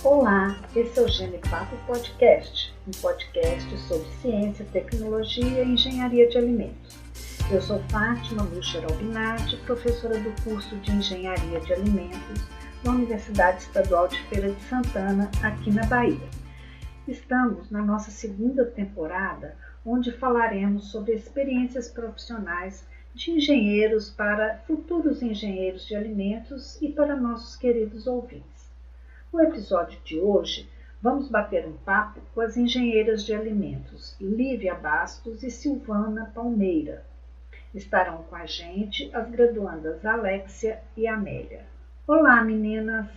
Olá, esse é o Genipapo Podcast, um podcast sobre ciência, tecnologia e engenharia de alimentos. Eu sou Fátima Bucher Albinati, professora do curso de Engenharia de Alimentos na Universidade Estadual de Feira de Santana, aqui na Bahia. Estamos na nossa segunda temporada, onde falaremos sobre experiências profissionais de engenheiros para futuros engenheiros de alimentos e para nossos queridos ouvintes. No episódio de hoje, vamos bater um papo com as engenheiras de alimentos Lívia Bastos e Silvana Palmeira. Estarão com a gente as graduandas Alexia e Amélia. Olá, meninas!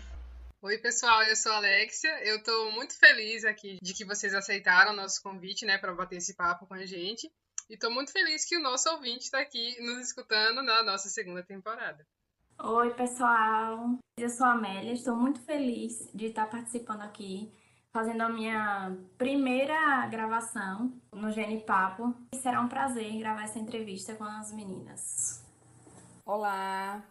Oi, pessoal, eu sou a Alexia. Eu estou muito feliz aqui de que vocês aceitaram o nosso convite, para bater esse papo com a gente. E estou muito feliz que o nosso ouvinte está aqui nos escutando na nossa segunda temporada. Oi, pessoal. Eu sou a Amélia. Estou muito feliz de estar participando aqui, fazendo a minha primeira gravação no Genipapo. E será um prazer gravar essa entrevista com as meninas. Olá,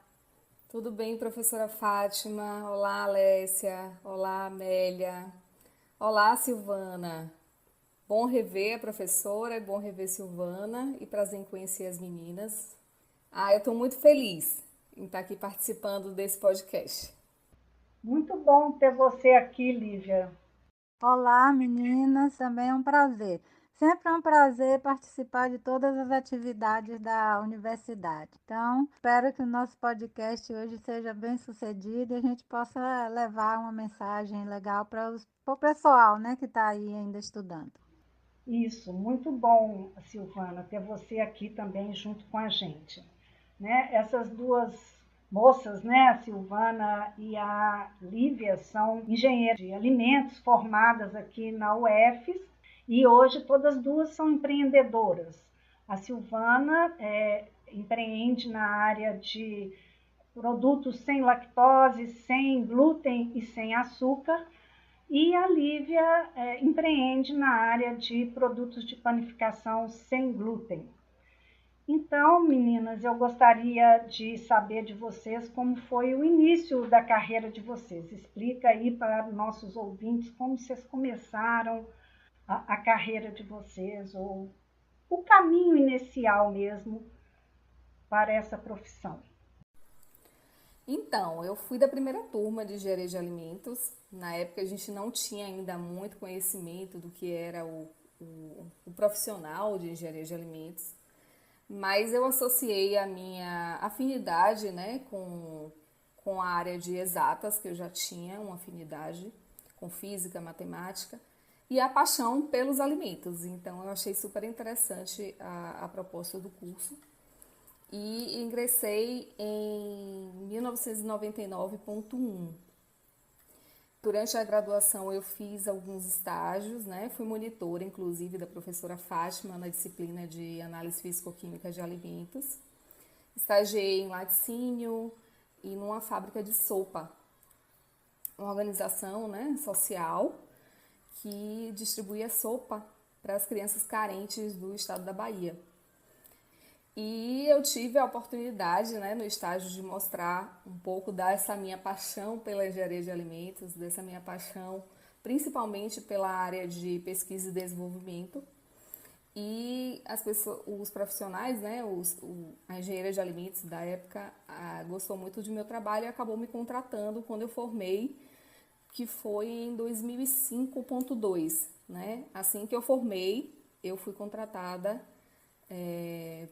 tudo bem, professora Fátima? Olá, Alessia. Olá, Amélia. Olá, Silvana. Bom rever a professora, é bom rever Silvana e prazer em conhecer as meninas. Eu estou muito feliz em estar aqui participando desse podcast. Muito bom ter você aqui, Lívia. Olá, meninas, também é um prazer. Sempre é um prazer participar de todas as atividades da universidade. Então, espero que o nosso podcast hoje seja bem sucedido e a gente possa levar uma mensagem legal para o pessoal, que está aí ainda estudando. Isso, muito bom, Silvana, ter você aqui também junto com a gente. Essas duas moças, a Silvana e a Lívia, são engenheiras de alimentos formadas aqui na UFES e hoje todas duas são empreendedoras. A Silvana empreende na área de produtos sem lactose, sem glúten e sem açúcar, e a Lívia empreende na área de produtos de panificação sem glúten. Então, meninas, eu gostaria de saber de vocês como foi o início da carreira de vocês. Explica aí para nossos ouvintes como vocês começaram a carreira de vocês, ou o caminho inicial mesmo para essa profissão. Então, eu fui da primeira turma de engenharia de alimentos. Na época a gente não tinha ainda muito conhecimento do que era o profissional de engenharia de alimentos, mas eu associei a minha afinidade com a área de exatas, que eu já tinha uma afinidade com física, matemática, e a paixão pelos alimentos. Então eu achei super interessante a proposta do curso. E ingressei em 1999.1. Durante a graduação eu fiz alguns estágios, fui monitora, inclusive, da professora Fátima na disciplina de análise físico-química de alimentos. Estagiei em laticínio e numa fábrica de sopa, uma organização social que distribuía sopa para as crianças carentes do estado da Bahia. E eu tive a oportunidade, no estágio, de mostrar um pouco dessa minha paixão pela engenharia de alimentos, dessa minha paixão principalmente pela área de pesquisa e desenvolvimento. E os profissionais, a engenheira de alimentos da época, gostou muito do meu trabalho e acabou me contratando quando eu formei, que foi em 2005.2. Assim que eu formei, eu fui contratada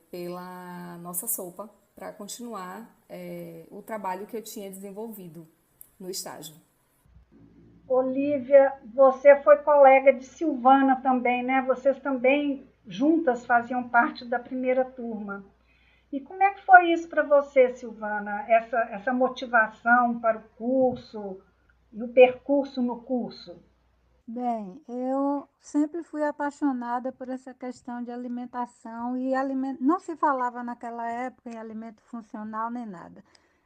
pela nossa sopa para continuar o trabalho que eu tinha desenvolvido no estágio. Olívia, você foi colega de Silvana também, Vocês também juntas faziam parte da primeira turma. E como é que foi isso para você, Silvana? Essa motivação para o curso e o percurso no curso? Bem, eu sempre fui apaixonada por essa questão de alimentação e não se falava naquela época em alimento funcional nem nada.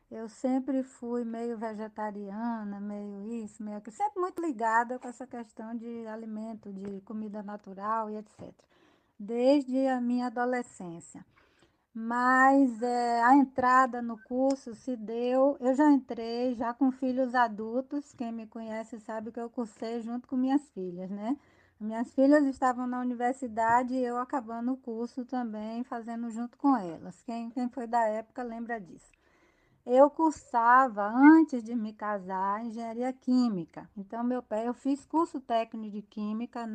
Eu sempre fui meio vegetariana, meio isso, meio aquilo, sempre muito ligada com essa questão de alimento, de comida natural e etc. Desde a minha adolescência. mas a entrada no curso se deu. Eu já entrei, já com filhos adultos. Quem me conhece sabe que eu cursei junto com minhas filhas, né? Minhas filhas estavam na universidade e eu acabando o curso também, fazendo junto com elas. Quem foi da época lembra disso. Eu cursava, antes de me casar, engenharia química. Então, eu fiz curso técnico de química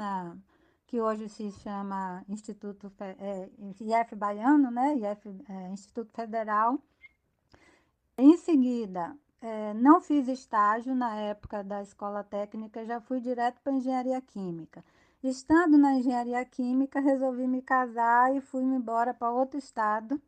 que hoje se chama IF Baiano, né? Instituto Federal. Em seguida, não fiz estágio na época da escola técnica, já fui direto para engenharia química. Estando na engenharia química, resolvi me casar e fui-me embora para outro estado.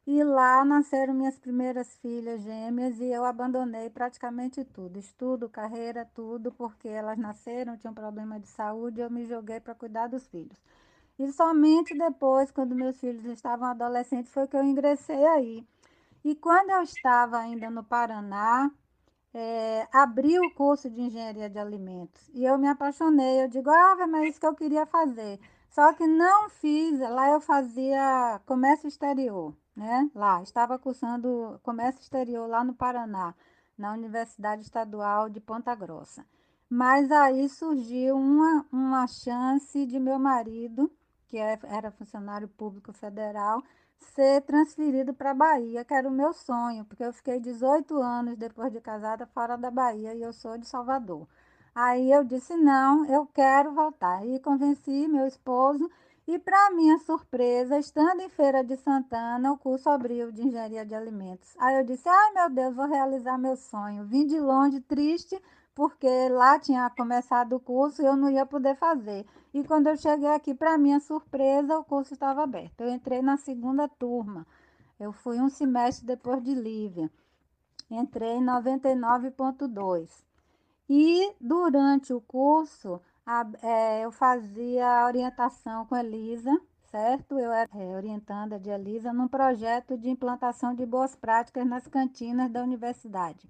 E lá nasceram minhas primeiras filhas gêmeas e eu abandonei praticamente tudo, estudo, carreira, tudo, porque elas nasceram, tinham problema de saúde, e eu me joguei para cuidar dos filhos. E somente depois, quando meus filhos estavam adolescentes, foi que eu ingressei aí. E quando eu estava ainda no Paraná, abri o curso de engenharia de alimentos e eu me apaixonei. Eu digo, mas é isso que eu queria fazer. Só que não fiz, lá eu fazia comércio exterior, né? Lá, estava cursando comércio exterior lá no Paraná, na Universidade Estadual de Ponta Grossa. Mas aí surgiu uma chance de meu marido, era funcionário público federal, ser transferido para a Bahia, que era o meu sonho, porque eu fiquei 18 anos depois de casada fora da Bahia e eu sou de Salvador. Aí eu disse: não, eu quero voltar. E convenci meu esposo. E, para minha surpresa, estando em Feira de Santana, o curso abriu de engenharia de alimentos. Aí eu disse: ai meu Deus, vou realizar meu sonho. Vim de longe, triste, porque lá tinha começado o curso e eu não ia poder fazer. E quando eu cheguei aqui, para minha surpresa, o curso estava aberto. Eu entrei na segunda turma. Eu fui um semestre depois de Lívia. Entrei em 99,2. E durante o curso, eu fazia orientação com Elisa, certo? Eu era orientanda de Elisa num projeto de implantação de boas práticas nas cantinas da universidade.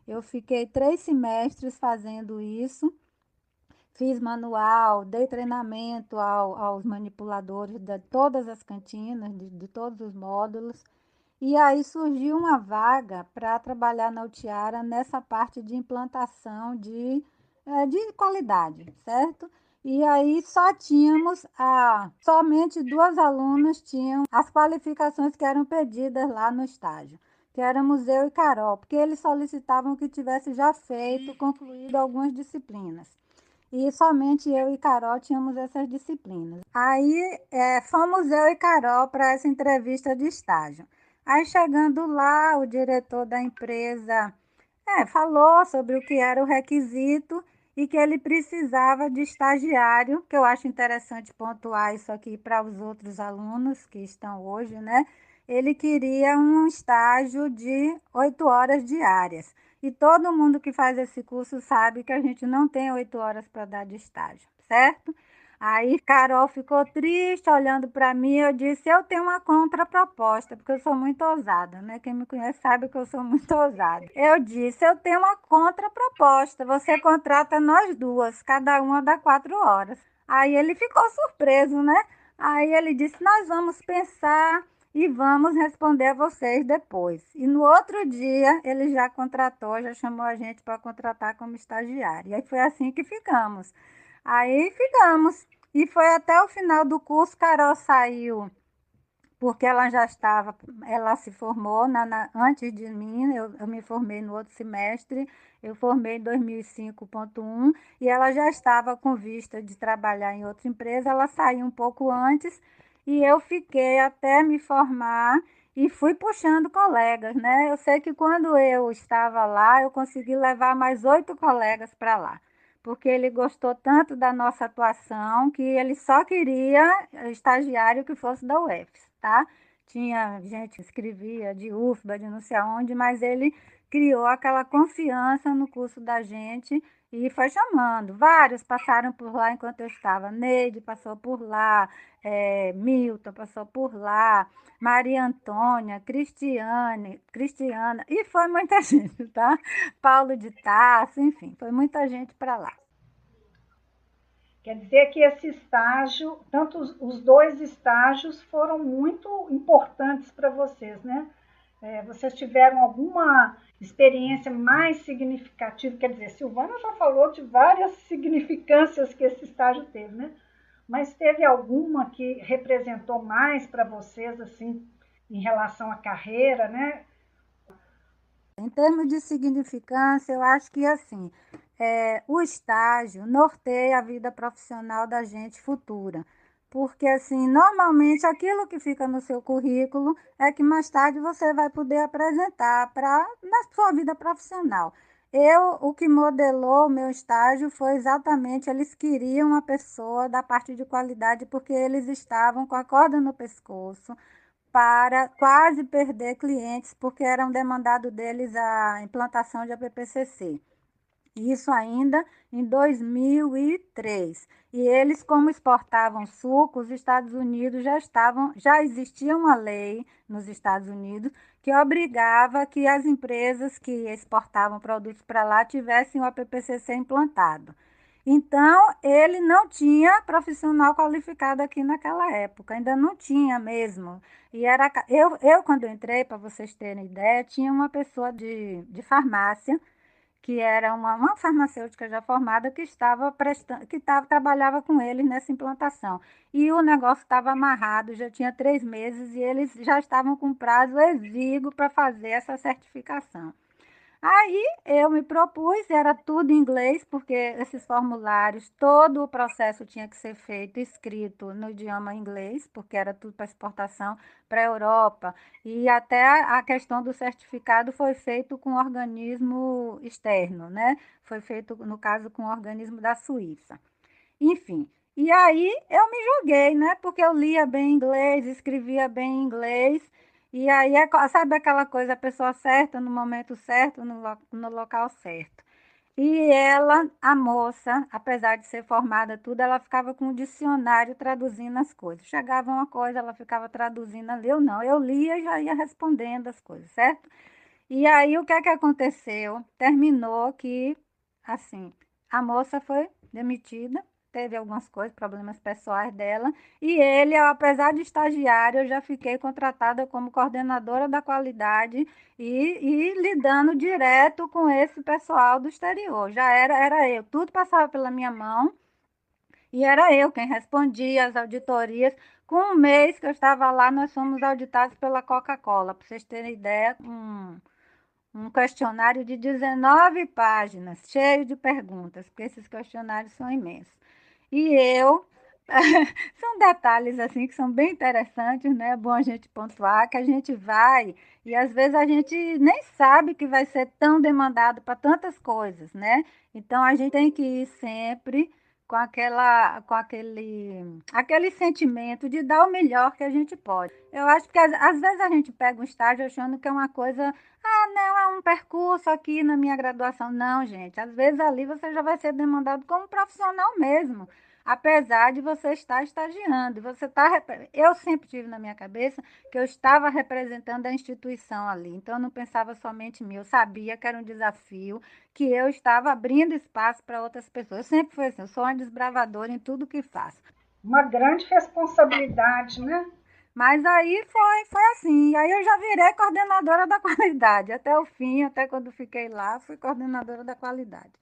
Eu fiquei 3 semestres fazendo isso. Fiz manual, dei treinamento aos manipuladores de todas as cantinas, de todos os módulos. E aí surgiu uma vaga para trabalhar na Utiara nessa parte de implantação de qualidade, certo? E aí somente 2 alunas tinham as qualificações que eram pedidas lá no estágio, que éramos eu e Carol, porque eles solicitavam que tivesse já concluído algumas disciplinas. E somente eu e Carol tínhamos essas disciplinas. Aí fomos eu e Carol para essa entrevista de estágio. Aí chegando lá, o diretor da empresa falou sobre o que era o requisito e que ele precisava de estagiário, que eu acho interessante pontuar isso aqui para os outros alunos que estão hoje, né? Ele queria um estágio de 8 horas diárias. E todo mundo que faz esse curso sabe que a gente não tem 8 horas para dar de estágio, certo? Aí Carol ficou triste olhando para mim. Eu disse: eu tenho uma contraproposta, porque eu sou muito ousada, né? Quem me conhece sabe que eu sou muito ousada. Eu disse: eu tenho uma contraproposta. Você contrata nós duas, cada uma dá 4 horas. Aí ele ficou surpreso, né? Aí ele disse: nós vamos pensar e vamos responder a vocês depois. E no outro dia ele já contratou, já chamou a gente para contratar como estagiário. E aí foi assim que ficamos. Aí ficamos. E foi até o final do curso. Carol saiu porque ela se formou antes de mim. Eu me formei no outro semestre, eu formei em 2005,1 e ela já estava com vista de trabalhar em outra empresa. Ela saiu um pouco antes e eu fiquei até me formar e fui puxando colegas, né? Eu sei que quando eu estava lá, eu consegui levar mais 8 colegas para lá, porque ele gostou tanto da nossa atuação que ele só queria estagiário que fosse da UFES, tá? Tinha gente que escrevia de UFBA, de não sei aonde, mas ele criou aquela confiança no curso da gente e foi chamando. Vários passaram por lá enquanto eu estava. Neide passou por lá, Milton passou por lá, Maria Antônia, Cristiana, e foi muita gente, tá? Paulo de Tarso, enfim, foi muita gente para lá. Quer dizer que esse estágio, tanto os 2 estágios foram muito importantes importantes para vocês, né? Vocês tiveram alguma experiência mais significativa? Quer dizer, Silvana já falou de várias significâncias que esse estágio teve, né? Mas teve alguma que representou mais para vocês, assim, em relação à carreira, né? Em termos de significância, eu acho que assim, o estágio norteia a vida profissional da gente futura. Porque, assim, normalmente aquilo que fica no seu currículo é que mais tarde você vai poder apresentar na sua vida profissional. O que modelou o meu estágio foi exatamente, eles queriam uma pessoa da parte de qualidade, porque eles estavam com a corda no pescoço, para quase perder clientes, porque eram demandado deles a implantação de APPCC. Isso ainda em 2003. E eles, como exportavam suco, os Estados Unidos já existia uma lei nos Estados Unidos que obrigava que as empresas que exportavam produtos para lá tivessem o APPCC implantado. Então, ele não tinha profissional qualificado aqui naquela época, ainda não tinha mesmo. E quando entrei, para vocês terem ideia, tinha uma pessoa de farmácia, que era uma farmacêutica já formada, que trabalhava com eles nessa implantação. E o negócio estava amarrado, já tinha 3 meses, e eles já estavam com prazo exíguo para fazer essa certificação. Aí eu me propus, era tudo em inglês, porque esses formulários, todo o processo tinha que ser feito escrito no idioma inglês, porque era tudo para exportação para a Europa. E até a questão do certificado foi feito com um organismo externo, né? Foi feito, no caso, com um organismo da Suíça. Enfim, e aí eu me joguei, né? Porque eu lia bem inglês, escrevia bem inglês, e aí, sabe aquela coisa, a pessoa certa, no momento certo, no local certo. E ela, a moça, apesar de ser formada tudo, ela ficava com o dicionário traduzindo as coisas. Chegava uma coisa, ela ficava traduzindo ali, eu não, eu lia e já ia respondendo as coisas, certo? E aí, o que é que aconteceu? Terminou que, assim, a moça foi demitida, teve algumas coisas, problemas pessoais dela, e ele, apesar de estagiário, eu já fiquei contratada como coordenadora da qualidade e lidando direto com esse pessoal do exterior. Já era eu, tudo passava pela minha mão, e era eu quem respondia às auditorias. Com um mês que eu estava lá, nós fomos auditados pela Coca-Cola, para vocês terem ideia, um questionário de 19 páginas, cheio de perguntas, porque esses questionários são imensos. E eu, são detalhes assim que são bem interessantes, né? É bom a gente pontuar que a gente vai e às vezes a gente nem sabe que vai ser tão demandado para tantas coisas, né? Então a gente tem que ir sempre com aquele sentimento de dar o melhor que a gente pode. Eu acho que às vezes a gente pega um estágio achando que é uma coisa, não, é um percurso aqui na minha graduação. Não, gente, às vezes ali você já vai ser demandado como profissional mesmo, apesar de você estar estagiando. Eu sempre tive na minha cabeça que eu estava representando a instituição ali, então eu não pensava somente em mim, eu sabia que era um desafio, que eu estava abrindo espaço para outras pessoas. Eu sempre fui assim, eu sou uma desbravadora em tudo que faço. Uma grande responsabilidade, né? Mas aí foi assim. E aí eu já virei coordenadora da qualidade. Até o fim, até quando fiquei lá, fui coordenadora da qualidade.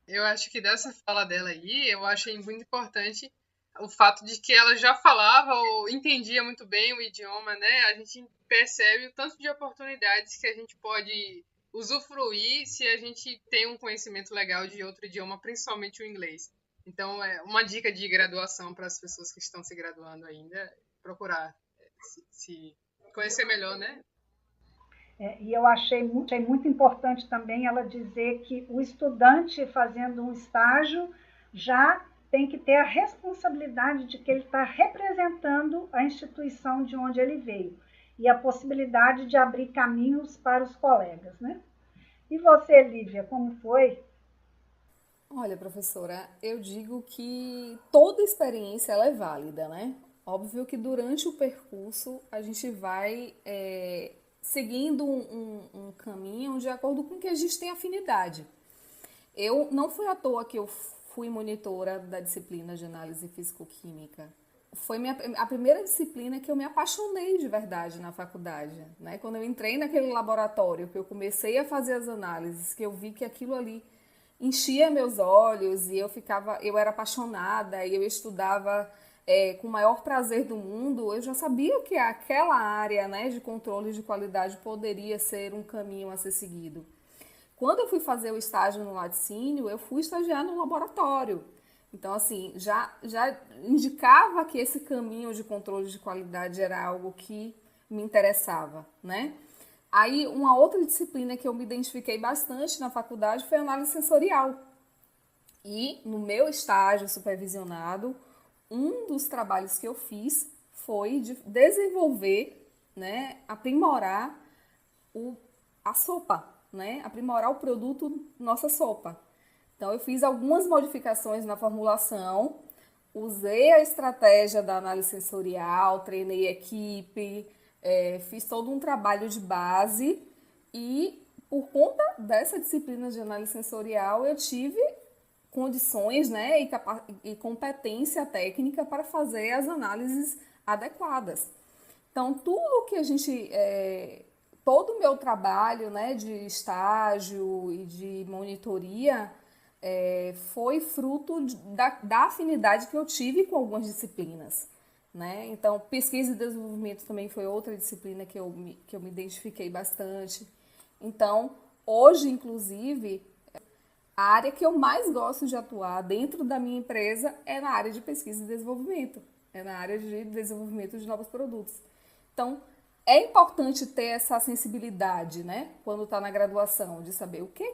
Eu acho que dessa fala dela aí, eu achei muito importante o fato de que ela já falava ou entendia muito bem o idioma, né? A gente percebe o tanto de oportunidades que a gente pode usufruir se a gente tem um conhecimento legal de outro idioma, principalmente o inglês. Então, é uma dica de graduação para as pessoas que estão se graduando ainda, procurar se conhecer melhor, né? E eu achei muito importante também ela dizer que o estudante fazendo um estágio já tem que ter a responsabilidade de que ele está representando a instituição de onde ele veio e a possibilidade de abrir caminhos para os colegas, né? E você, Lívia, como foi? Olha, professora, eu digo que toda experiência ela é válida, né? Óbvio que durante o percurso a gente vai seguindo um caminho de acordo com o que a gente tem afinidade. Eu não foi à toa que eu fui monitora da disciplina de análise físico-química foi a primeira disciplina que eu me apaixonei de verdade na faculdade, né? Quando eu entrei naquele laboratório, que eu comecei a fazer as análises, que eu vi que aquilo ali enchia meus olhos e eu era apaixonada e eu estudava com o maior prazer do mundo, eu já sabia que aquela área, né, de controle de qualidade poderia ser um caminho a ser seguido. Quando eu fui fazer o estágio no laticínio, eu fui estagiar no laboratório. Então, assim, já indicava que esse caminho de controle de qualidade era algo que me interessava, né? Aí, uma outra disciplina que eu me identifiquei bastante na faculdade foi a análise sensorial. E no meu estágio supervisionado, um dos trabalhos que eu fiz foi de desenvolver, né, aprimorar a sopa, né, aprimorar o produto nossa sopa. Então, eu fiz algumas modificações na formulação, usei a estratégia da análise sensorial, treinei equipe, fiz todo um trabalho de base e, por conta dessa disciplina de análise sensorial, eu tive condições, né, e competência técnica para fazer as análises adequadas. Então, tudo que todo o meu trabalho, né, de estágio e de monitoria foi fruto da afinidade que eu tive com algumas disciplinas, né? Então, pesquisa e desenvolvimento também foi outra disciplina que eu me identifiquei bastante. Então, hoje, inclusive, a área que eu mais gosto de atuar dentro da minha empresa é na área de pesquisa e desenvolvimento, é na área de desenvolvimento de novos produtos. Então, é importante ter essa sensibilidade, né, quando está na graduação, de saber o que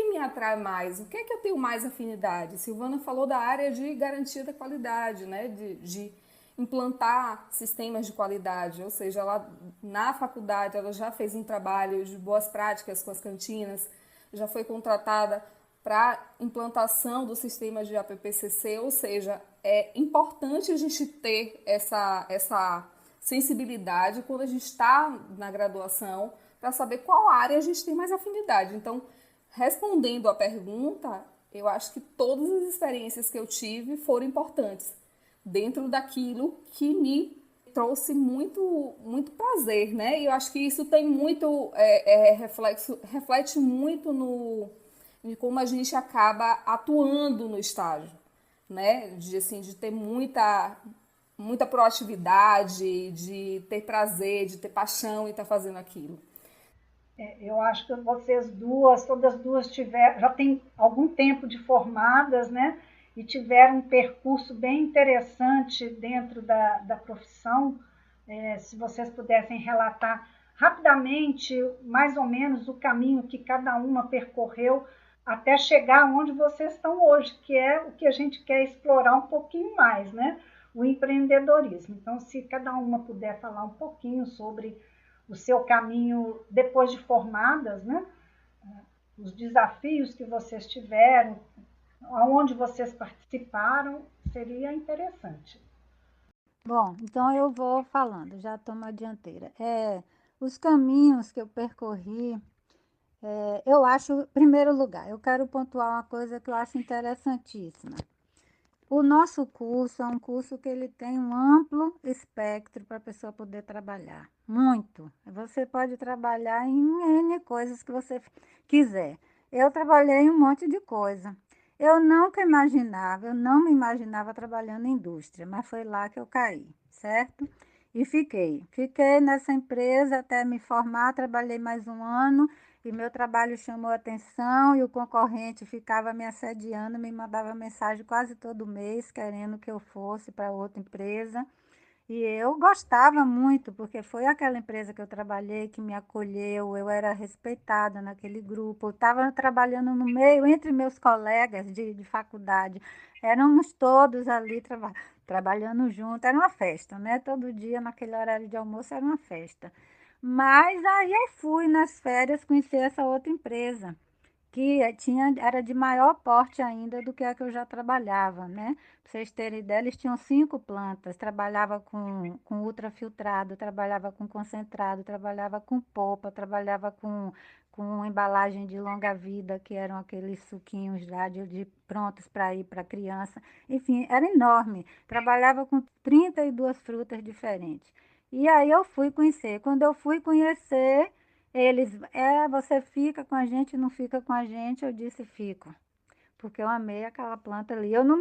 me atrai mais, o que eu tenho mais afinidade. Silvana falou da área de garantia da qualidade, né, de implantar sistemas de qualidade, ou seja, ela, na faculdade ela já fez um trabalho de boas práticas com as cantinas, já foi contratada para implantação do sistema de APPCC, ou seja, é importante a gente ter essa sensibilidade quando a gente está na graduação para saber qual área a gente tem mais afinidade. Então, respondendo à pergunta, eu acho que todas as experiências que eu tive foram importantes dentro daquilo que me trouxe muito prazer, né? E eu acho que isso tem muito reflete muito em como a gente acaba atuando no estágio, né? De ter muita proatividade, de ter prazer, de ter paixão em estar fazendo aquilo. Eu acho que todas duas já tem algum tempo de formadas, né? E tiveram um percurso bem interessante dentro da profissão. Se vocês pudessem relatar rapidamente, mais ou menos, o caminho que cada uma percorreu até chegar onde vocês estão hoje, que é o que a gente quer explorar um pouquinho mais, né? O empreendedorismo. Então, se cada uma puder falar um pouquinho sobre o seu caminho depois de formadas, né? Os desafios que vocês tiveram, aonde vocês participaram, seria interessante. Bom, então eu vou falando, já tomo a dianteira. Os caminhos que eu percorri, eu acho, em primeiro lugar, eu quero pontuar uma coisa que eu acho interessantíssima. O nosso curso é um curso que ele tem um amplo espectro para a pessoa poder trabalhar. Muito. Você pode trabalhar em N coisas que você quiser. Eu trabalhei em um monte de coisa. Eu não me imaginava trabalhando em indústria, mas foi lá que eu caí, certo? E fiquei. Fiquei nessa empresa até me formar, trabalhei mais um ano e meu trabalho chamou a atenção e o concorrente ficava me assediando, me mandava mensagem quase todo mês, querendo que eu fosse para outra empresa. E eu gostava muito, porque foi aquela empresa que eu trabalhei, que me acolheu, eu era respeitada naquele grupo, eu estava trabalhando no meio, entre meus colegas de faculdade, éramos todos ali trabalhando junto, era uma festa, né? Todo dia, naquele horário de almoço, era uma festa. Mas aí eu fui nas férias conhecer essa outra empresa. era de maior porte ainda do que a que eu já trabalhava, né? Para vocês terem ideia, eles tinham 5 plantas, trabalhava com ultrafiltrado, trabalhava com concentrado, trabalhava com polpa, trabalhava com embalagem de longa-vida, que eram aqueles suquinhos lá de prontos para ir para criança. Enfim, era enorme. Trabalhava com 32 frutas diferentes. E aí eu fui conhecer. Quando eu fui conhecer, eles, você fica com a gente, não fica com a gente? Eu disse, fico, porque eu amei aquela planta ali. Eu não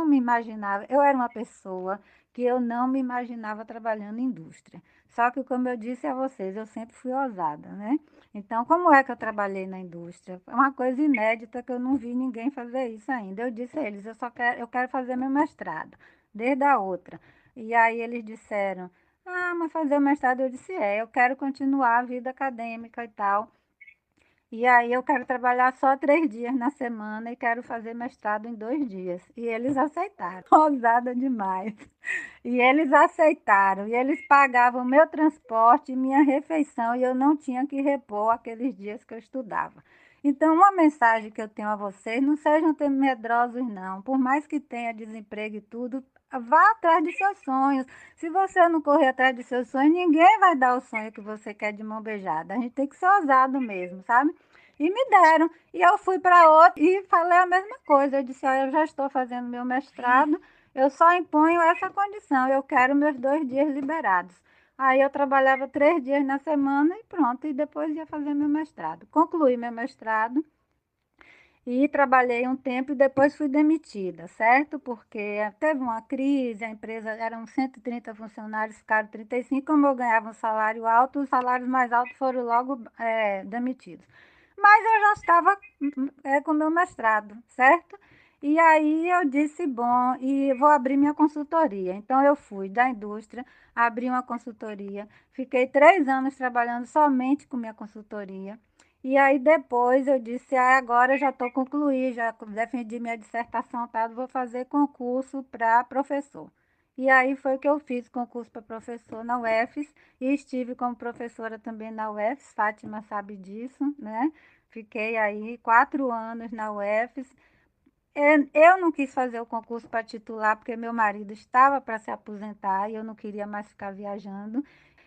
me imaginava, eu era uma pessoa que eu não me imaginava trabalhando em indústria. Só que, como eu disse a vocês, eu sempre fui ousada, né? Então, como é que eu trabalhei na indústria? É uma coisa inédita que eu não vi ninguém fazer isso ainda. Eu disse a eles, eu quero fazer meu mestrado, desde a outra. E aí eles disseram, ah, mas fazer o mestrado, eu disse, eu quero continuar a vida acadêmica e tal. E aí eu quero trabalhar só 3 dias na semana e quero fazer mestrado em 2 dias. E eles aceitaram. Ousada demais. E eles aceitaram. E eles pagavam meu transporte e minha refeição e eu não tinha que repor aqueles dias que eu estudava. Então, uma mensagem que eu tenho a vocês, não sejam medrosos, não. Por mais que tenha desemprego e tudo, vá atrás de seus sonhos. Se você não correr atrás de seus sonhos, ninguém vai dar o sonho que você quer de mão beijada. A gente tem que ser ousado mesmo, sabe? E me deram. E eu fui para outra e falei a mesma coisa. Eu disse, olha, eu já estou fazendo meu mestrado, eu só imponho essa condição, eu quero meus 2 dias liberados. Aí eu trabalhava 3 dias na semana e pronto, e depois ia fazer meu mestrado. Concluí meu mestrado e trabalhei um tempo e depois fui demitida, certo? Porque teve uma crise, a empresa, eram 130 funcionários, ficaram 35, como eu ganhava um salário alto, os salários mais altos foram logo demitidos. Mas eu já estava com meu mestrado, certo? E aí eu disse, bom, e vou abrir minha consultoria. Então eu fui da indústria, abri uma consultoria, fiquei 3 anos trabalhando somente com minha consultoria. E aí depois eu disse, agora eu já estou concluí, já defendi minha dissertação, tá? Vou fazer concurso para professor. E aí foi que eu fiz concurso para professor na UFES e estive como professora também na UFES, Fátima sabe disso, né? Fiquei aí 4 anos na UFES. Eu não quis fazer o concurso para titular porque meu marido estava para se aposentar e eu não queria mais ficar viajando.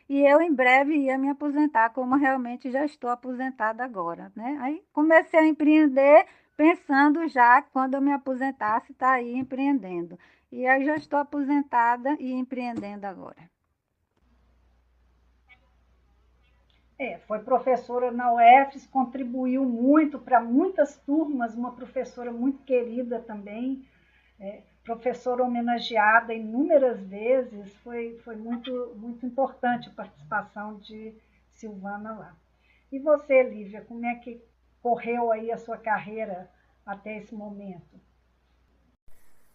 E eu em breve ia me aposentar, como realmente já estou aposentada agora, né? Aí comecei a empreender pensando já quando eu me aposentasse, estar aí empreendendo. E aí já estou aposentada e empreendendo agora. Foi professora na UFES, contribuiu muito para muitas turmas, uma professora muito querida também, professora homenageada inúmeras vezes, foi muito, muito importante a participação de Silvana lá. E você, Lívia, como é que correu aí a sua carreira até esse momento?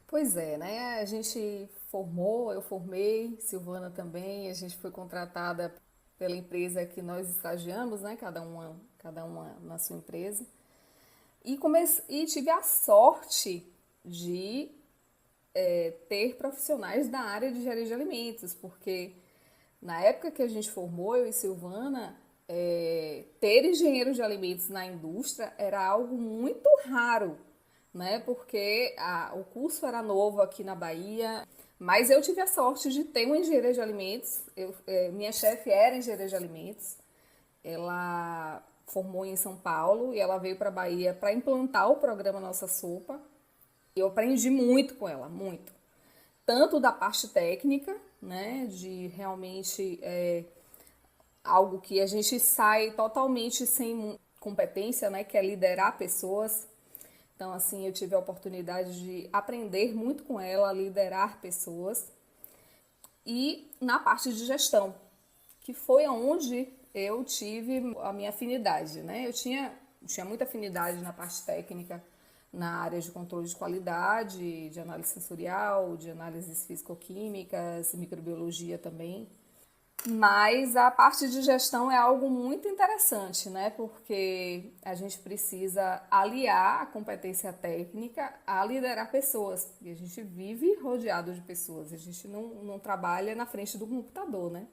Pois é, né? A gente formou, eu formei, Silvana também, a gente foi contratada pela empresa que nós estagiamos, né? Cada uma na sua empresa. E tive a sorte de ter profissionais da área de engenharia de alimentos, porque na época que a gente formou, eu e Silvana, ter engenheiros de alimentos na indústria era algo muito raro, né? Porque o curso era novo aqui na Bahia, mas eu tive a sorte de ter uma engenheira de alimentos. Minha chefe era engenheira de alimentos. Ela formou em São Paulo e ela veio para a Bahia para implantar o programa Nossa Sopa. E eu aprendi muito com ela, muito. Tanto da parte técnica, né, de realmente algo que a gente sai totalmente sem competência, né, que é liderar pessoas. Então, assim, eu tive a oportunidade de aprender muito com ela, liderar pessoas. E na parte de gestão, que foi onde eu tive a minha afinidade, né? Eu tinha muita afinidade na parte técnica, na área de controle de qualidade, de análise sensorial, de análises físico-químicas, microbiologia também. Mas a parte de gestão é algo muito interessante, né? Porque a gente precisa aliar a competência técnica a liderar pessoas. E a gente vive rodeado de pessoas, a gente não trabalha na frente do computador, né?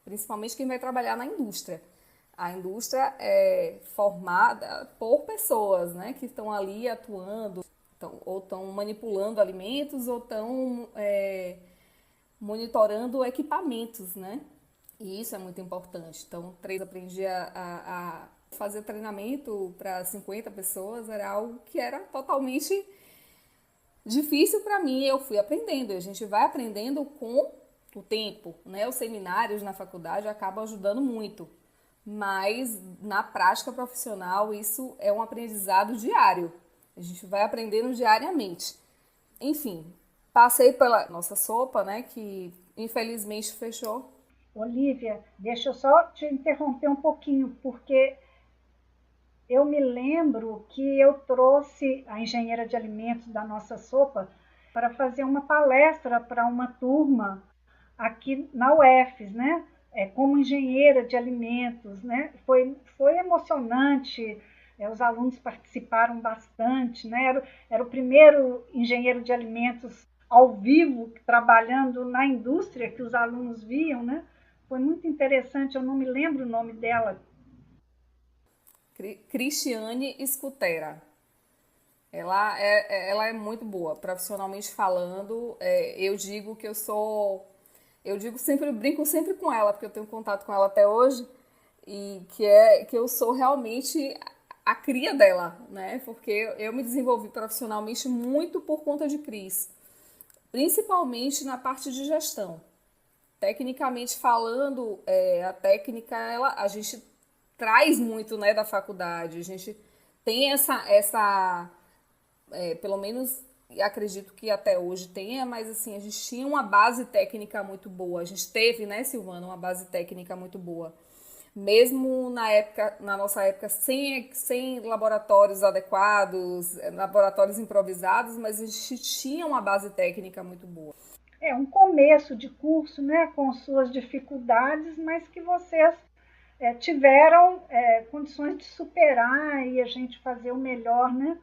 Principalmente quem vai trabalhar na indústria. A indústria é formada por pessoas, né, que estão ali atuando, ou estão manipulando alimentos, ou estão monitorando equipamentos, né? E isso é muito importante. Então, aprendi a fazer treinamento para 50 pessoas, era algo que era totalmente difícil para mim. Eu fui aprendendo, a gente vai aprendendo com o tempo, né? Os seminários na faculdade acabam ajudando muito, mas na prática profissional isso é um aprendizado diário. A gente vai aprendendo diariamente. Enfim, passei pela nossa sopa, né, que infelizmente fechou. Olívia, deixa eu só te interromper um pouquinho, porque eu me lembro que eu trouxe a engenheira de alimentos da nossa sopa para fazer uma palestra para uma turma aqui na UFES, né? Como engenheira de alimentos, né? Foi emocionante, os alunos participaram bastante, né? Era o primeiro engenheiro de alimentos ao vivo, trabalhando na indústria que os alunos viam, né? Foi muito interessante, eu não me lembro o nome dela. Cristiane Scutera. Ela é muito boa, profissionalmente falando. Eu digo que brinco sempre com ela, porque eu tenho contato com ela até hoje, e que eu sou realmente a cria dela, né? Porque eu me desenvolvi profissionalmente muito por conta de Cris, principalmente na parte de gestão. Tecnicamente falando, a técnica, a gente traz muito, né, da faculdade. A gente tem pelo menos acredito que até hoje tenha, mas assim, a gente tinha uma base técnica muito boa. A gente teve, né, Silvana, uma base técnica muito boa. Mesmo na nossa época, sem laboratórios adequados, laboratórios improvisados, mas a gente tinha uma base técnica muito boa. Um começo de curso, né, com suas dificuldades, mas que vocês tiveram condições de superar e a gente fazer o melhor, né?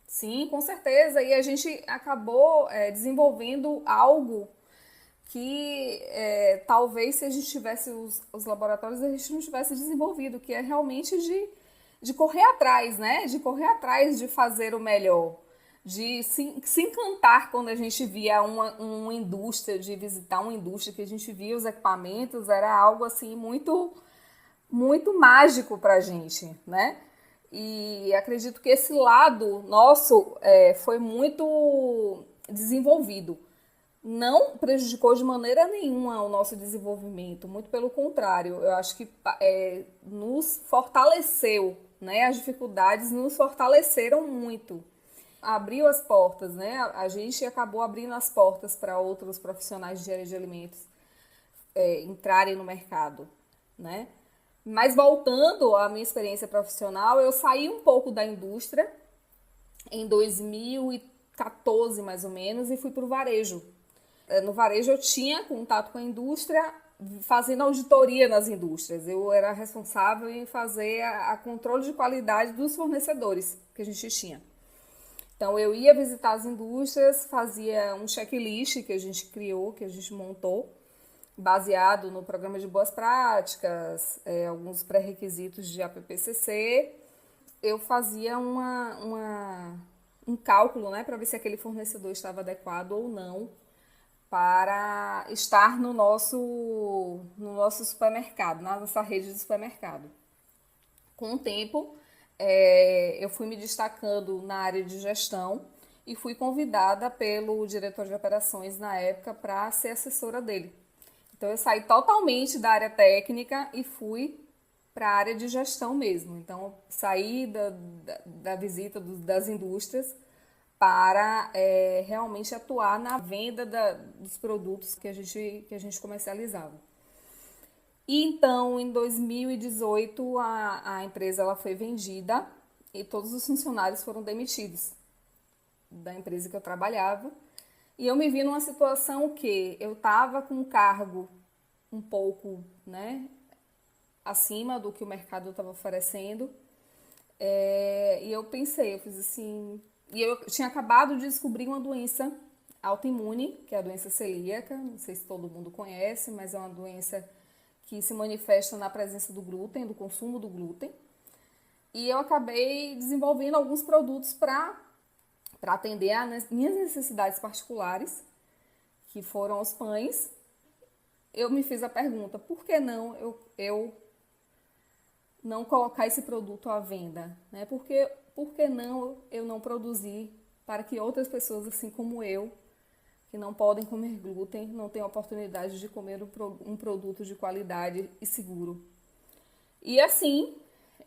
Sim, com certeza. E a gente acabou desenvolvendo algo que talvez se a gente tivesse os laboratórios, a gente não tivesse desenvolvido, que é realmente de correr atrás, né? De correr atrás de fazer o melhor. De se encantar quando a gente via uma indústria, de visitar uma indústria, que a gente via os equipamentos, era algo assim muito, muito mágico para a gente, né? E acredito que esse lado nosso foi muito desenvolvido. Não prejudicou de maneira nenhuma o nosso desenvolvimento, muito pelo contrário, eu acho que nos fortaleceu, né? As dificuldades nos fortaleceram muito. Abriu as portas, né? A gente acabou abrindo as portas para outros profissionais de engenharia de alimentos entrarem no mercado, né? Mas voltando à minha experiência profissional, eu saí um pouco da indústria em 2014, mais ou menos, e fui para o varejo. No varejo eu tinha contato com a indústria, fazendo auditoria nas indústrias. Eu era responsável em fazer a controle de qualidade dos fornecedores que a gente tinha. Então, eu ia visitar as indústrias, fazia um checklist que a gente criou, que a gente montou, baseado no programa de boas práticas, alguns pré-requisitos de APPCC. Eu fazia um cálculo, né, para ver se aquele fornecedor estava adequado ou não para estar no nosso supermercado, na nossa rede de supermercado. Com o tempo, eu fui me destacando na área de gestão e fui convidada pelo diretor de operações na época para ser assessora dele. Então, eu saí totalmente da área técnica e fui para a área de gestão mesmo. Então, saí da visita das indústrias para realmente atuar na venda dos produtos que a gente comercializava. E então, em 2018, a empresa ela foi vendida e todos os funcionários foram demitidos da empresa que eu trabalhava. E eu me vi numa situação que eu estava com um cargo um pouco, né, acima do que o mercado estava oferecendo. E eu fiz assim... E eu tinha acabado de descobrir uma doença autoimune, que é a doença celíaca. Não sei se todo mundo conhece, mas é uma doença que se manifesta na presença do glúten, do consumo do glúten. E eu acabei desenvolvendo alguns produtos para atender às minhas necessidades particulares, que foram os pães. Eu me fiz a pergunta, por que não eu não colocar esse produto à venda? Né? Por que não eu não produzir para que outras pessoas, assim como eu, que não podem comer glúten, não tenham a oportunidade de comer um produto de qualidade e seguro? E assim,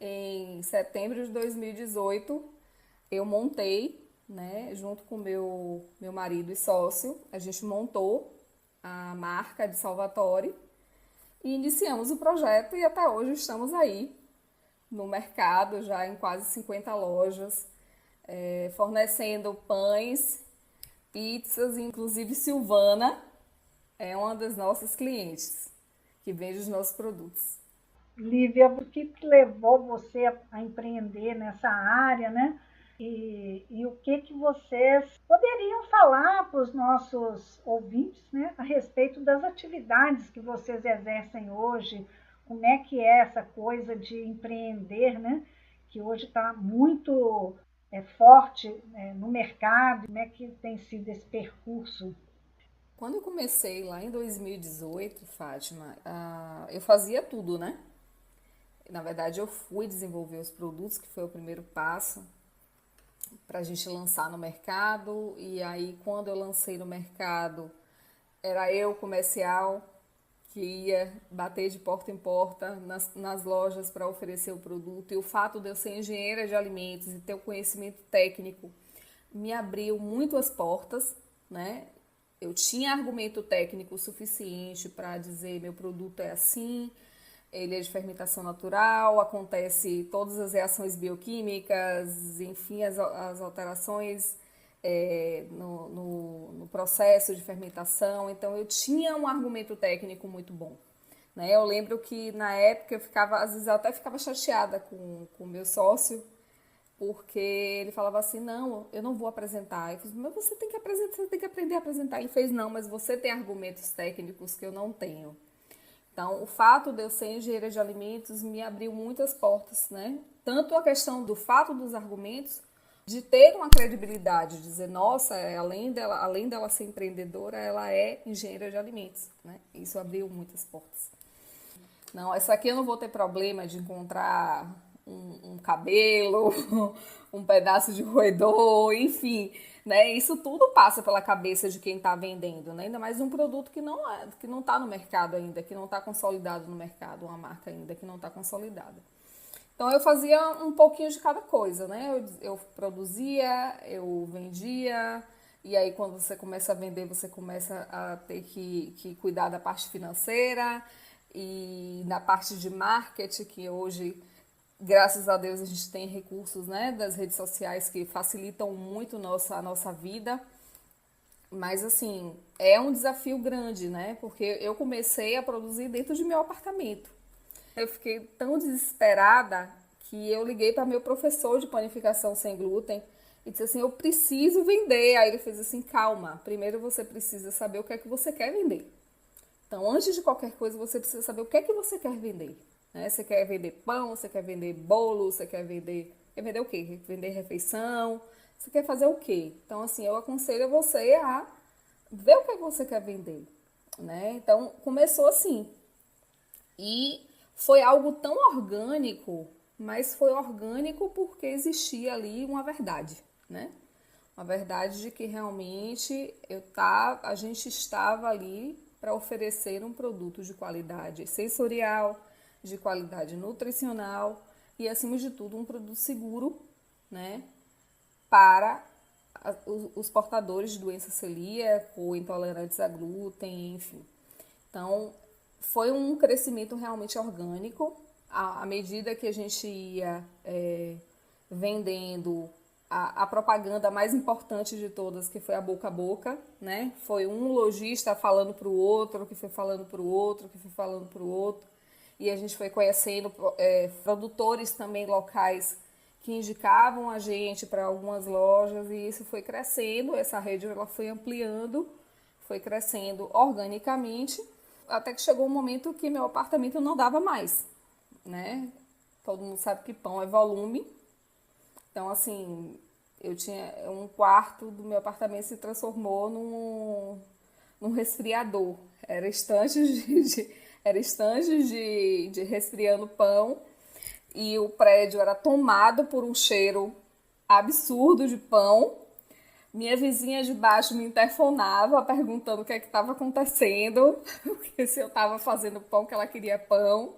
em setembro de 2018, eu montei, né, junto com meu marido e sócio, a gente montou a marca de Salvatore e iniciamos o projeto e até hoje estamos aí no mercado, já em quase 50 lojas, fornecendo pães, pizzas, inclusive Silvana é uma das nossas clientes que vende os nossos produtos. Lívia, o que levou você a empreender nessa área, né? E o que vocês poderiam falar para os nossos ouvintes, né, a respeito das atividades que vocês exercem hoje? Como é que é essa coisa de empreender, né, que hoje está muito forte no mercado? Como é que tem sido esse percurso? Quando eu comecei lá em 2018, Fátima, eu fazia tudo, né? Na verdade, eu fui desenvolver os produtos, que foi o primeiro passo para a gente lançar no mercado. E aí, quando eu lancei no mercado, era eu, comercial, que ia bater de porta em porta nas lojas para oferecer o produto. E o fato de eu ser engenheira de alimentos e ter o conhecimento técnico me abriu muito as portas, né? Eu tinha argumento técnico suficiente para dizer meu produto é assim, ele é de fermentação natural, acontece todas as reações bioquímicas, enfim, as alterações no processo de fermentação. Então, eu tinha um argumento técnico muito bom. Né? Eu lembro que, na época, às vezes eu até ficava chateada com o meu sócio, porque ele falava assim, não, eu não vou apresentar. Eu falei, mas você tem que apresentar, você tem que aprender a apresentar. Ele fez, não, mas você tem argumentos técnicos que eu não tenho. Então, o fato de eu ser engenheira de alimentos me abriu muitas portas, né? Tanto a questão do fato dos argumentos, de ter uma credibilidade, de dizer, nossa, além dela ser empreendedora, ela é engenheira de alimentos, né? Isso abriu muitas portas. Não, essa aqui eu não vou ter problema de encontrar um cabelo, um pedaço de roedor, enfim, né? Isso tudo passa pela cabeça de quem está vendendo, né? Ainda mais um produto que não está no mercado ainda, que não está consolidado no mercado, uma marca ainda que não está consolidada. Então eu fazia um pouquinho de cada coisa, né? Eu produzia, eu vendia, e aí quando você começa a vender, você começa a ter que cuidar da parte financeira e da parte de marketing, que hoje, graças a Deus, a gente tem recursos, né, das redes sociais que facilitam muito a nossa vida. Mas, assim, é um desafio grande, né? Porque eu comecei a produzir dentro de meu apartamento. Eu fiquei tão desesperada que eu liguei para meu professor de panificação sem glúten e disse assim, eu preciso vender. Aí ele fez assim, calma, primeiro você precisa saber o que é que você quer vender. Então, antes de qualquer coisa, você precisa saber o que é que você quer vender. Né? Você quer vender pão, você quer vender bolo, você quer vender o quê? Quer vender refeição, você quer fazer o quê? Então, assim, eu aconselho você a ver o que é que você quer vender. Né? Então, começou assim. E foi algo tão orgânico, mas foi orgânico porque existia ali uma verdade, né? Uma verdade de que realmente a gente estava ali para oferecer um produto de qualidade sensorial, de qualidade nutricional e, acima de tudo, um produto seguro, né? Para os portadores de doença celíaca ou intolerantes a glúten, enfim. Então, foi um crescimento realmente orgânico. À medida que a gente ia vendendo, a propaganda mais importante de todas, que foi a boca a boca, né? Foi um lojista falando para o outro, que foi falando para o outro, que foi falando para o outro. E a gente foi conhecendo produtores também locais que indicavam a gente para algumas lojas, e isso foi crescendo, essa rede ela foi ampliando, foi crescendo organicamente. até que chegou um momento que meu apartamento não dava mais, né? Todo mundo sabe que pão é volume. Então, assim, eu tinha um quarto do meu apartamento se transformou num resfriador. Era estantes de resfriando pão, e o prédio era tomado por um cheiro absurdo de pão. Minha vizinha de baixo me interfonava perguntando o que é que estava acontecendo, porque se eu estava fazendo pão, que ela queria pão.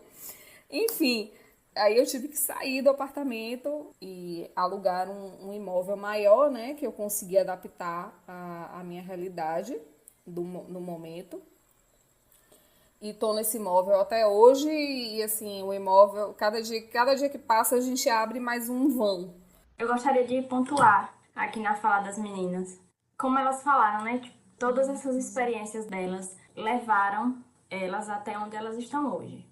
Enfim, aí eu tive que sair do apartamento e alugar um imóvel maior, né, que eu conseguia adaptar à minha realidade no momento. E tô nesse imóvel até hoje e, assim, o imóvel, cada dia que passa, a gente abre mais um vão. Eu gostaria de pontuar aqui na fala das meninas. Como elas falaram, né? Tipo, todas essas experiências delas levaram elas até onde elas estão hoje.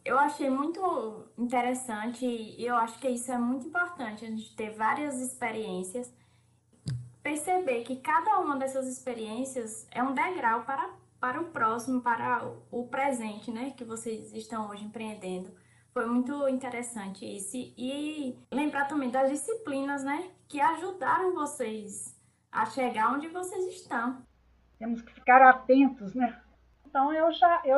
Eu achei muito interessante e eu acho que isso é muito importante, a gente ter várias experiências, perceber que cada uma dessas experiências é um degrau para o próximo, para o presente, né? Que vocês estão hoje empreendendo. Foi muito interessante isso. E lembrar também das disciplinas, né? Que ajudaram vocês a chegar onde vocês estão. Temos que ficar atentos, né? Então, eu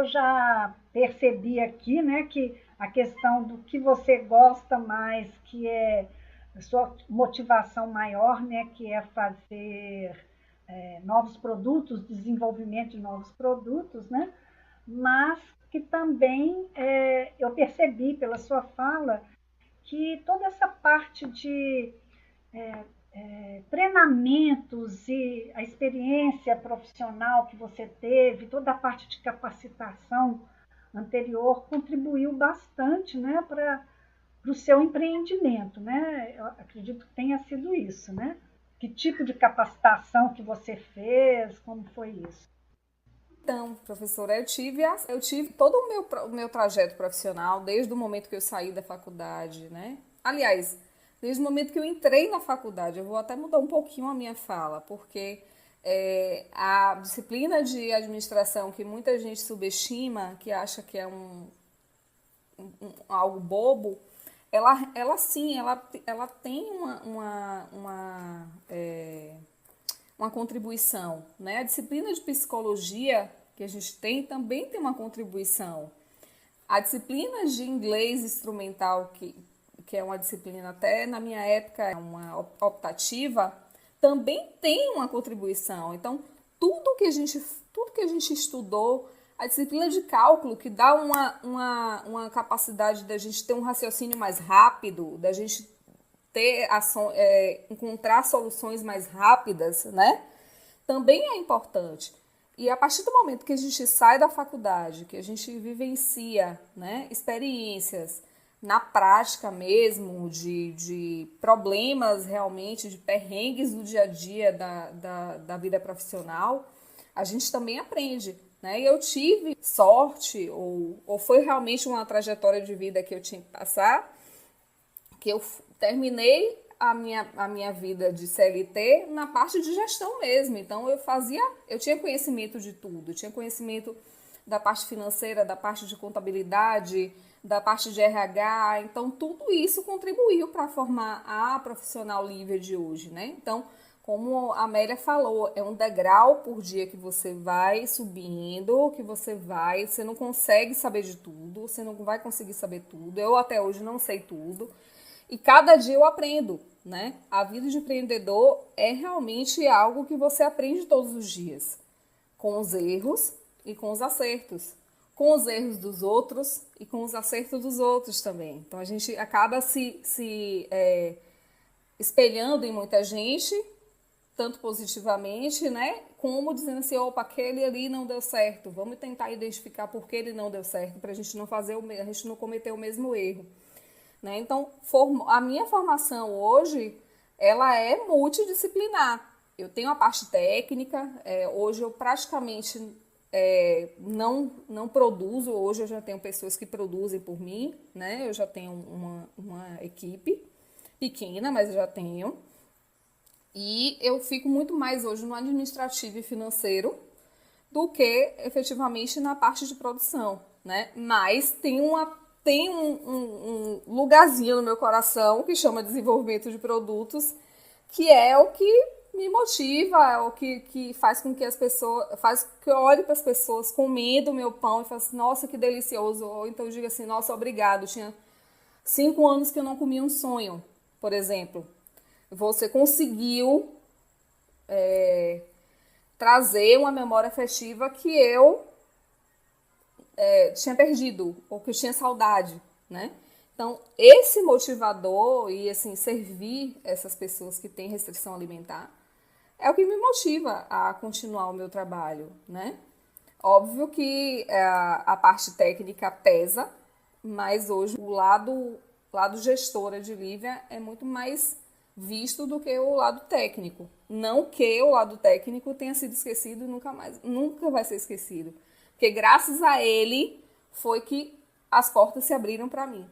já percebi aqui, né, que a questão do que você gosta mais, que é a sua motivação maior, né, que é fazer novos produtos, desenvolvimento de novos produtos, né? Mas que também eu percebi pela sua fala que toda essa parte de treinamentos e a experiência profissional que você teve, toda a parte de capacitação anterior contribuiu bastante, né, para o seu empreendimento, né? Eu acredito que tenha sido isso, né? Que tipo de capacitação que você fez, como foi isso? Então, professora, eu tive todo o meu trajeto profissional, desde o momento que eu saí da faculdade, né? Aliás, desde o momento que eu entrei na faculdade. Eu vou até mudar um pouquinho a minha fala, porque a disciplina de administração, que muita gente subestima, que acha que é algo bobo, ela tem uma contribuição, né? A disciplina de psicologia que a gente tem também tem uma contribuição. A disciplina de inglês instrumental, que é uma disciplina até na minha época é uma optativa, também tem uma contribuição. Então, tudo que a gente estudou, a disciplina de cálculo, que dá uma capacidade da gente ter um raciocínio mais rápido, da gente encontrar soluções mais rápidas, né? Também é importante. E a partir do momento que a gente sai da faculdade, que a gente vivencia, né, experiências na prática mesmo, de problemas realmente, de perrengues do dia a dia da vida profissional, a gente também aprende, né? E eu tive sorte, ou foi realmente uma trajetória de vida que eu tinha que passar, que eu terminei a minha vida de CLT na parte de gestão mesmo. Então, eu tinha conhecimento de tudo, eu tinha conhecimento da parte financeira, da parte de contabilidade, da parte de RH. Então, tudo isso contribuiu para formar a profissional líder de hoje, né? Então, como a Amélia falou, é um degrau por dia que você vai subindo, que você não consegue saber de tudo, você não vai conseguir saber tudo. Eu até hoje não sei tudo. E cada dia eu aprendo, né? A vida de empreendedor é realmente algo que você aprende todos os dias, com os erros e com os acertos, com os erros dos outros e com os acertos dos outros também. Então a gente acaba se espelhando em muita gente, tanto positivamente, né? Como dizendo assim, opa, aquele ali não deu certo, vamos tentar identificar por que ele não deu certo, para a gente não cometer o mesmo erro. Né? Então, a minha formação hoje, ela é multidisciplinar. Eu tenho a parte técnica, hoje eu praticamente não produzo, hoje eu já tenho pessoas que produzem por mim, né? Eu já tenho uma equipe pequena, mas eu já tenho. E eu fico muito mais hoje no administrativo e financeiro do que efetivamente na parte de produção, né? Mas tem um lugarzinho no meu coração que chama desenvolvimento de produtos, que é o que me motiva, é o que faz com que as pessoas, faz que eu olhe para as pessoas comendo o meu pão e falo assim, nossa, que delicioso, ou então eu digo assim, nossa, obrigado, tinha 5 anos que eu não comia um sonho, por exemplo. Você conseguiu trazer uma memória afetiva que eu tinha perdido, ou que eu tinha saudade, né? Então, esse motivador e, assim, servir essas pessoas que têm restrição alimentar é o que me motiva a continuar o meu trabalho, né? Óbvio que a parte técnica pesa, mas hoje o lado gestora de Lívia é muito mais visto do que o lado técnico. Não que o lado técnico tenha sido esquecido e nunca vai ser esquecido. Porque graças a ele foi que as portas se abriram para mim,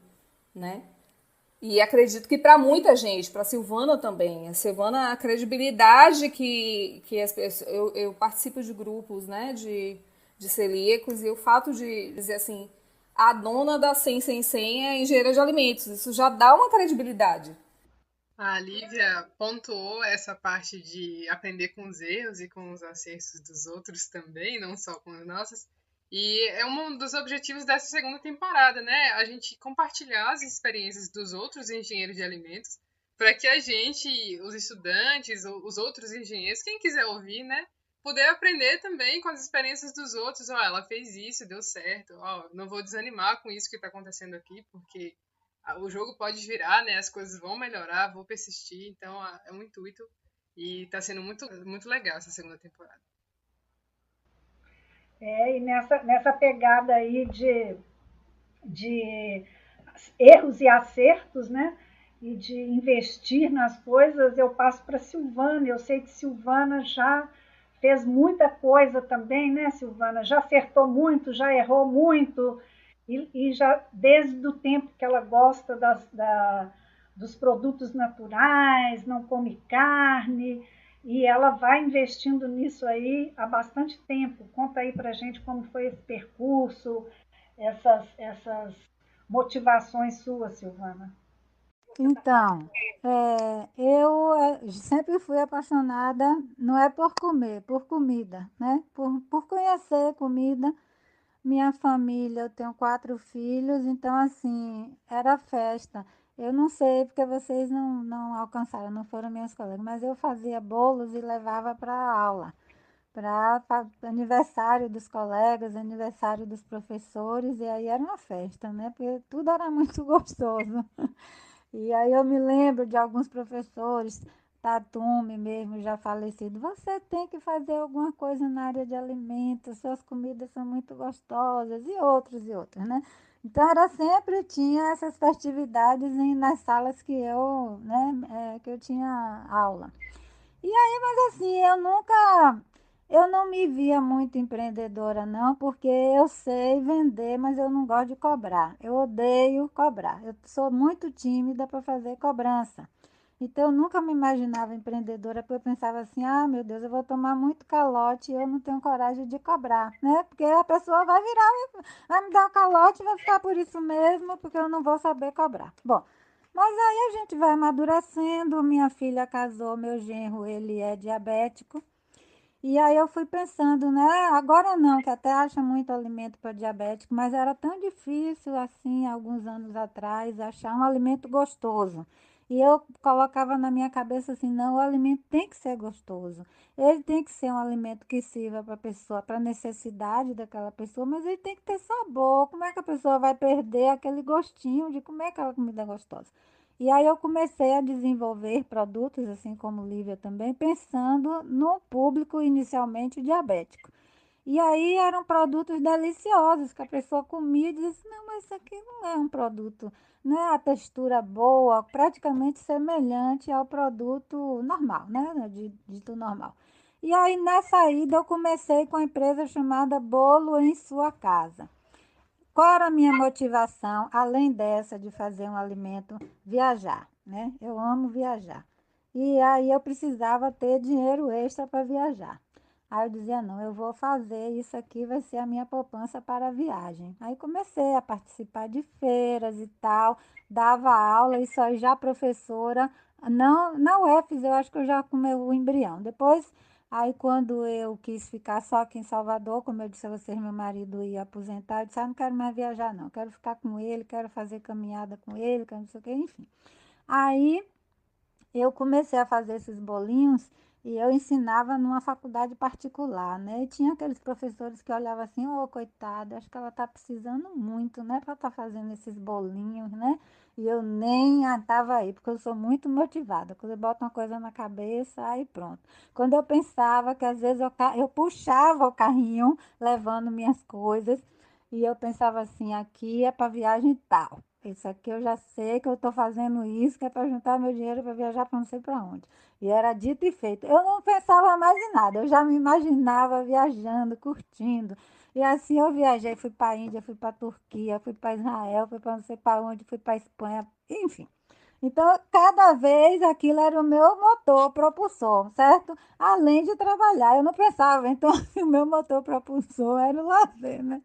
né? E acredito que para muita gente, para a Silvana também. A Silvana, a credibilidade que as pessoas... Eu participo de grupos, né, de celíacos, e o fato de dizer assim, a dona da 100 é engenheira de alimentos, isso já dá uma credibilidade. A Lívia pontuou essa parte de aprender com os erros e com os acertos dos outros também, não só com os nossos. E é um dos objetivos dessa segunda temporada, né? A gente compartilhar as experiências dos outros engenheiros de alimentos para que a gente, os estudantes, os outros engenheiros, quem quiser ouvir, né? Poder aprender também com as experiências dos outros. Ó, ela fez isso, deu certo. Ó, não vou desanimar com isso que está acontecendo aqui, porque o jogo pode virar, né? As coisas vão melhorar, vou persistir. Então, é um intuito. E está sendo muito, muito legal essa segunda temporada. E nessa pegada aí de erros e acertos, né? E de investir nas coisas, eu passo para Silvana. Eu sei que Silvana já fez muita coisa também, né, Silvana? Já acertou muito, já errou muito, e já desde o tempo que ela gosta dos produtos naturais, não come carne, e ela vai investindo nisso aí há bastante tempo. Conta aí para gente como foi esse percurso, essas motivações suas, Silvana. Então, eu sempre fui apaixonada, não é por comer, por comida, né? Por conhecer comida. Minha família, eu tenho 4 filhos, então, assim, era festa. Eu não sei porque vocês não alcançaram, não foram minhas colegas, mas eu fazia bolos e levava para aula, para aniversário dos colegas, aniversário dos professores, e aí era uma festa, né? Porque tudo era muito gostoso. E aí eu me lembro de alguns professores, Tatume mesmo, já falecido, você tem que fazer alguma coisa na área de alimentos, suas comidas são muito gostosas, e outros, né? Então era sempre, tinha essas festividades nas salas que que eu tinha aula. E aí, mas assim, eu não me via muito empreendedora não, porque eu sei vender, mas eu não gosto de cobrar. Eu odeio cobrar. Eu sou muito tímida para fazer cobrança. Então, eu nunca me imaginava empreendedora, porque eu pensava assim, ah, meu Deus, eu vou tomar muito calote e eu não tenho coragem de cobrar, né? Porque a pessoa vai virar, vai me dar um calote e vai ficar por isso mesmo, porque eu não vou saber cobrar. Bom, mas aí a gente vai amadurecendo, minha filha casou, meu genro, ele é diabético, e aí eu fui pensando, né? Agora não, que até acha muito alimento para diabético, mas era tão difícil assim, alguns anos atrás, achar um alimento gostoso. E eu colocava na minha cabeça assim, não, o alimento tem que ser gostoso. Ele tem que ser um alimento que sirva para a pessoa, para a necessidade daquela pessoa, mas ele tem que ter sabor. Como é que a pessoa vai perder aquele gostinho de comer aquela comida gostosa? E aí eu comecei a desenvolver produtos, assim como Lívia também, pensando no público inicialmente diabético. E aí eram produtos deliciosos, que a pessoa comia e dizia assim, não, mas isso aqui não é um produto, não é a textura boa, praticamente semelhante ao produto normal, né? Dito normal. E aí nessa ida eu comecei com a empresa chamada Bolo em Sua Casa. Qual era a minha motivação, além dessa de fazer um alimento? Viajar, né? Eu amo viajar. E aí eu precisava ter dinheiro extra para viajar. Aí eu dizia, não, eu vou fazer isso aqui, vai ser a minha poupança para a viagem. Aí comecei a participar de feiras e tal, dava aula, isso aí já professora, não, na UFES eu acho que eu já comei o embrião. Depois, aí quando eu quis ficar só aqui em Salvador, como eu disse a vocês, meu marido ia aposentar, eu disse, não quero mais viajar não, quero ficar com ele, quero fazer caminhada com ele, quero não sei o que, enfim. Aí eu comecei a fazer esses bolinhos e eu ensinava numa faculdade particular, né? E tinha aqueles professores que olhavam assim, ô, coitada, acho que ela está precisando muito, né, para estar fazendo esses bolinhos, né? E eu nem estava aí, porque eu sou muito motivada. Quando eu boto uma coisa na cabeça, aí pronto. Quando eu pensava que às vezes eu puxava o carrinho levando minhas coisas, e eu pensava assim, aqui é para viagem tal. Isso aqui eu já sei que eu estou fazendo isso, que é para juntar meu dinheiro para viajar para não sei para onde. E era dito e feito. Eu não pensava mais em nada, eu já me imaginava viajando, curtindo. E assim eu viajei, fui para a Índia, fui para a Turquia, fui para Israel, fui para não sei para onde, fui para a Espanha, enfim. Então, cada vez aquilo era o meu motor propulsor, certo? Além de trabalhar, eu não pensava, então, o meu motor propulsor era o lazer, né?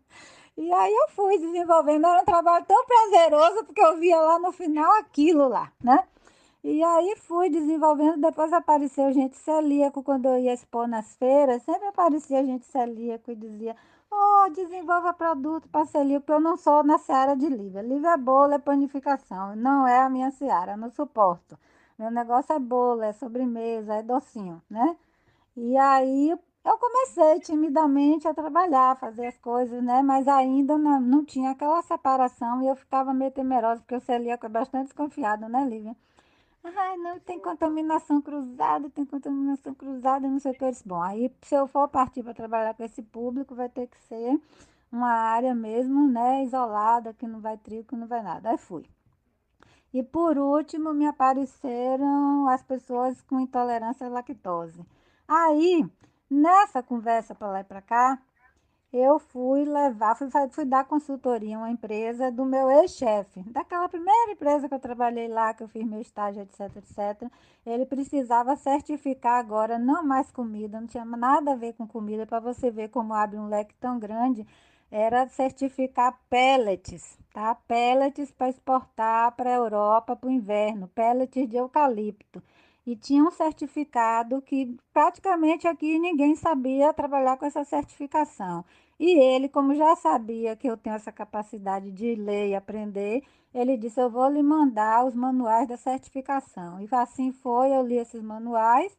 E aí eu fui desenvolvendo, era um trabalho tão prazeroso, porque eu via lá no final aquilo lá, né? E aí fui desenvolvendo, depois apareceu gente celíaco, quando eu ia expor nas feiras, sempre aparecia gente celíaco e dizia, oh, desenvolva produto para celíaco, porque eu não sou na seara de livro. Livro é bolo, é panificação, não é a minha seara, não suporto. Meu negócio é bolo, é sobremesa, é docinho, né? E aí eu comecei timidamente a trabalhar, a fazer as coisas, né? Mas ainda não tinha aquela separação e eu ficava meio temerosa, porque o celíaco é bastante desconfiado, né, Lívia? Ai, não, tem contaminação cruzada, não sei o que. Eu disse, bom, aí se eu for partir para trabalhar com esse público, vai ter que ser uma área mesmo, né, isolada, que não vai trio, que não vai nada. Aí fui. E por último, me apareceram as pessoas com intolerância à lactose. Aí, nessa conversa para lá e para cá, eu fui dar consultoria a uma empresa do meu ex-chefe, daquela primeira empresa que eu trabalhei lá, que eu fiz meu estágio, etc, etc. Ele precisava certificar agora, não mais comida, não tinha nada a ver com comida, para você ver como abre um leque tão grande, era certificar pellets, tá? Pellets para exportar para a Europa para o inverno, pellets de eucalipto. E tinha um certificado que praticamente aqui ninguém sabia trabalhar com essa certificação. E ele, como já sabia que eu tenho essa capacidade de ler e aprender, ele disse: eu vou lhe mandar os manuais da certificação. E assim foi, eu li esses manuais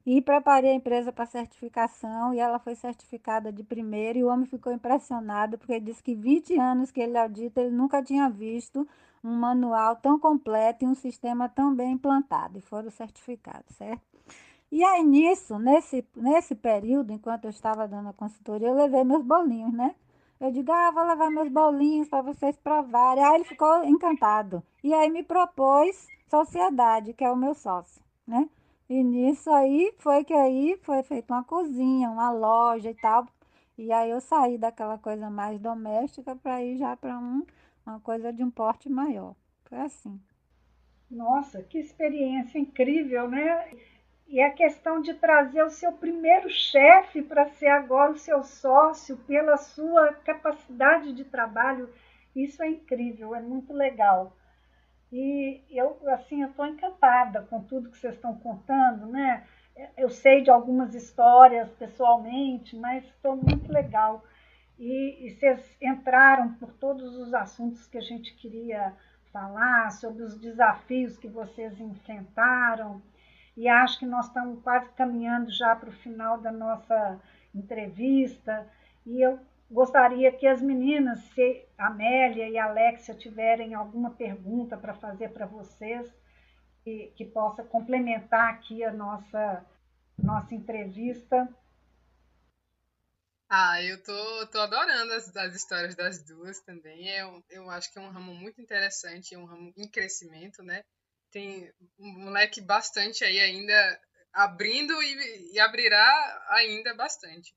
e preparei a empresa para certificação. E ela foi certificada de primeira. E o homem ficou impressionado, porque ele disse que 20 anos que ele audita, ele nunca tinha visto um manual tão completo e um sistema tão bem implantado. E foram certificados, certo? E aí nisso, nesse período, enquanto eu estava dando a consultoria, eu levei meus bolinhos, né? Eu digo, vou levar meus bolinhos para vocês provarem. Aí ele ficou encantado. E aí me propôs sociedade, que é o meu sócio, né? E nisso aí foi feita uma cozinha, uma loja e tal. E aí eu saí daquela coisa mais doméstica para ir já para uma coisa de um porte maior. Foi assim. Nossa, que experiência incrível, né? E a questão de trazer o seu primeiro chefe para ser agora o seu sócio pela sua capacidade de trabalho, isso é incrível, é muito legal. E eu, assim, eu estou encantada com tudo que vocês estão contando, né? Eu sei de algumas histórias pessoalmente, mas foi muito legal. E vocês entraram por todos os assuntos que a gente queria falar, sobre os desafios que vocês enfrentaram. E acho que nós estamos quase caminhando já para o final da nossa entrevista. E eu gostaria que as meninas, se a Amélia e a Alexia tiverem alguma pergunta para fazer para vocês, que possa complementar aqui a nossa entrevista. Eu tô adorando as histórias das duas também. Eu acho que é um ramo muito interessante, é um ramo em crescimento, né? Tem um moleque bastante aí ainda abrindo e abrirá ainda bastante.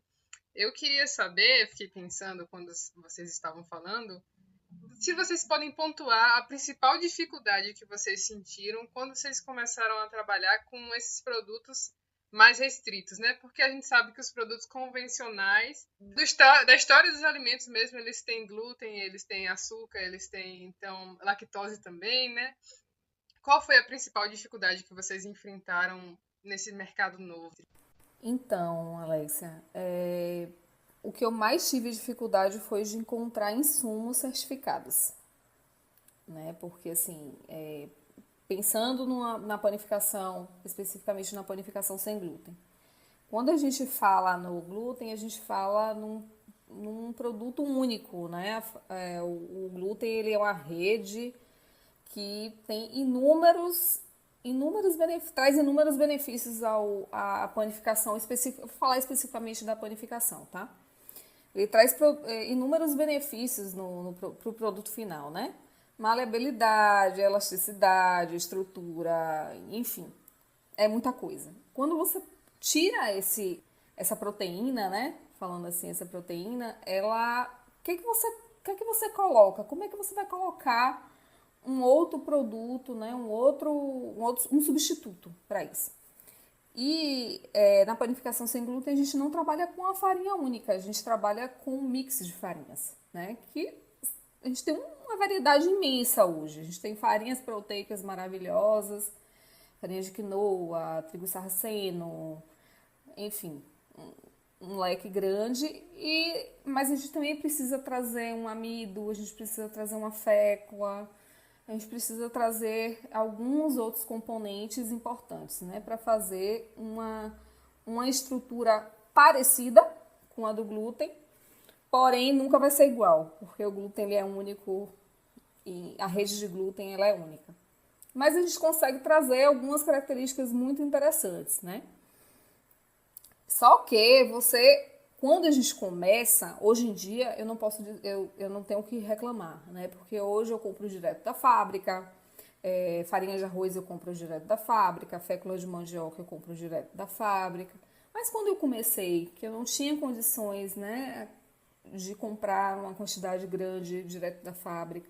Eu queria saber, fiquei pensando quando vocês estavam falando, se vocês podem pontuar a principal dificuldade que vocês sentiram quando vocês começaram a trabalhar com esses produtos mais restritos, né? Porque a gente sabe que os produtos convencionais, da história dos alimentos mesmo, eles têm glúten, eles têm açúcar, eles têm, então, lactose também, né? Qual foi a principal dificuldade que vocês enfrentaram nesse mercado novo? Então, Alexia, o que eu mais tive dificuldade foi de encontrar insumos certificados, né? Porque, assim, pensando na panificação, especificamente na panificação sem glúten, quando a gente fala no glúten, a gente fala num produto único, né? O glúten, ele é uma rede que tem traz inúmeros benefícios à panificação, vou falar especificamente da panificação, tá? Ele traz inúmeros benefícios pro produto final, né? Maleabilidade, elasticidade, estrutura, enfim, é muita coisa. Quando você tira essa proteína, né? Falando assim, essa proteína, o que que você coloca? Como é que você vai colocar um outro produto, né? Um substituto para isso? E na panificação sem glúten a gente não trabalha com a farinha única, a gente trabalha com um mix de farinhas, né? Que a gente tem uma variedade imensa hoje. A gente tem farinhas proteicas maravilhosas, farinha de quinoa, trigo sarraceno, enfim, um leque grande. Mas a gente também precisa trazer um amido, a gente precisa trazer uma fécula, a gente precisa trazer alguns outros componentes importantes, né, para fazer uma estrutura parecida com a do glúten, porém nunca vai ser igual, porque o glúten ele é único e a rede de glúten ela é única. Mas a gente consegue trazer algumas características muito interessantes, né? Só que quando a gente começa, hoje em dia eu não tenho o que reclamar, né? Porque hoje eu compro direto da fábrica, farinha de arroz eu compro direto da fábrica, fécula de mandioca eu compro direto da fábrica. Mas quando eu comecei, que eu não tinha condições, né, de comprar uma quantidade grande direto da fábrica,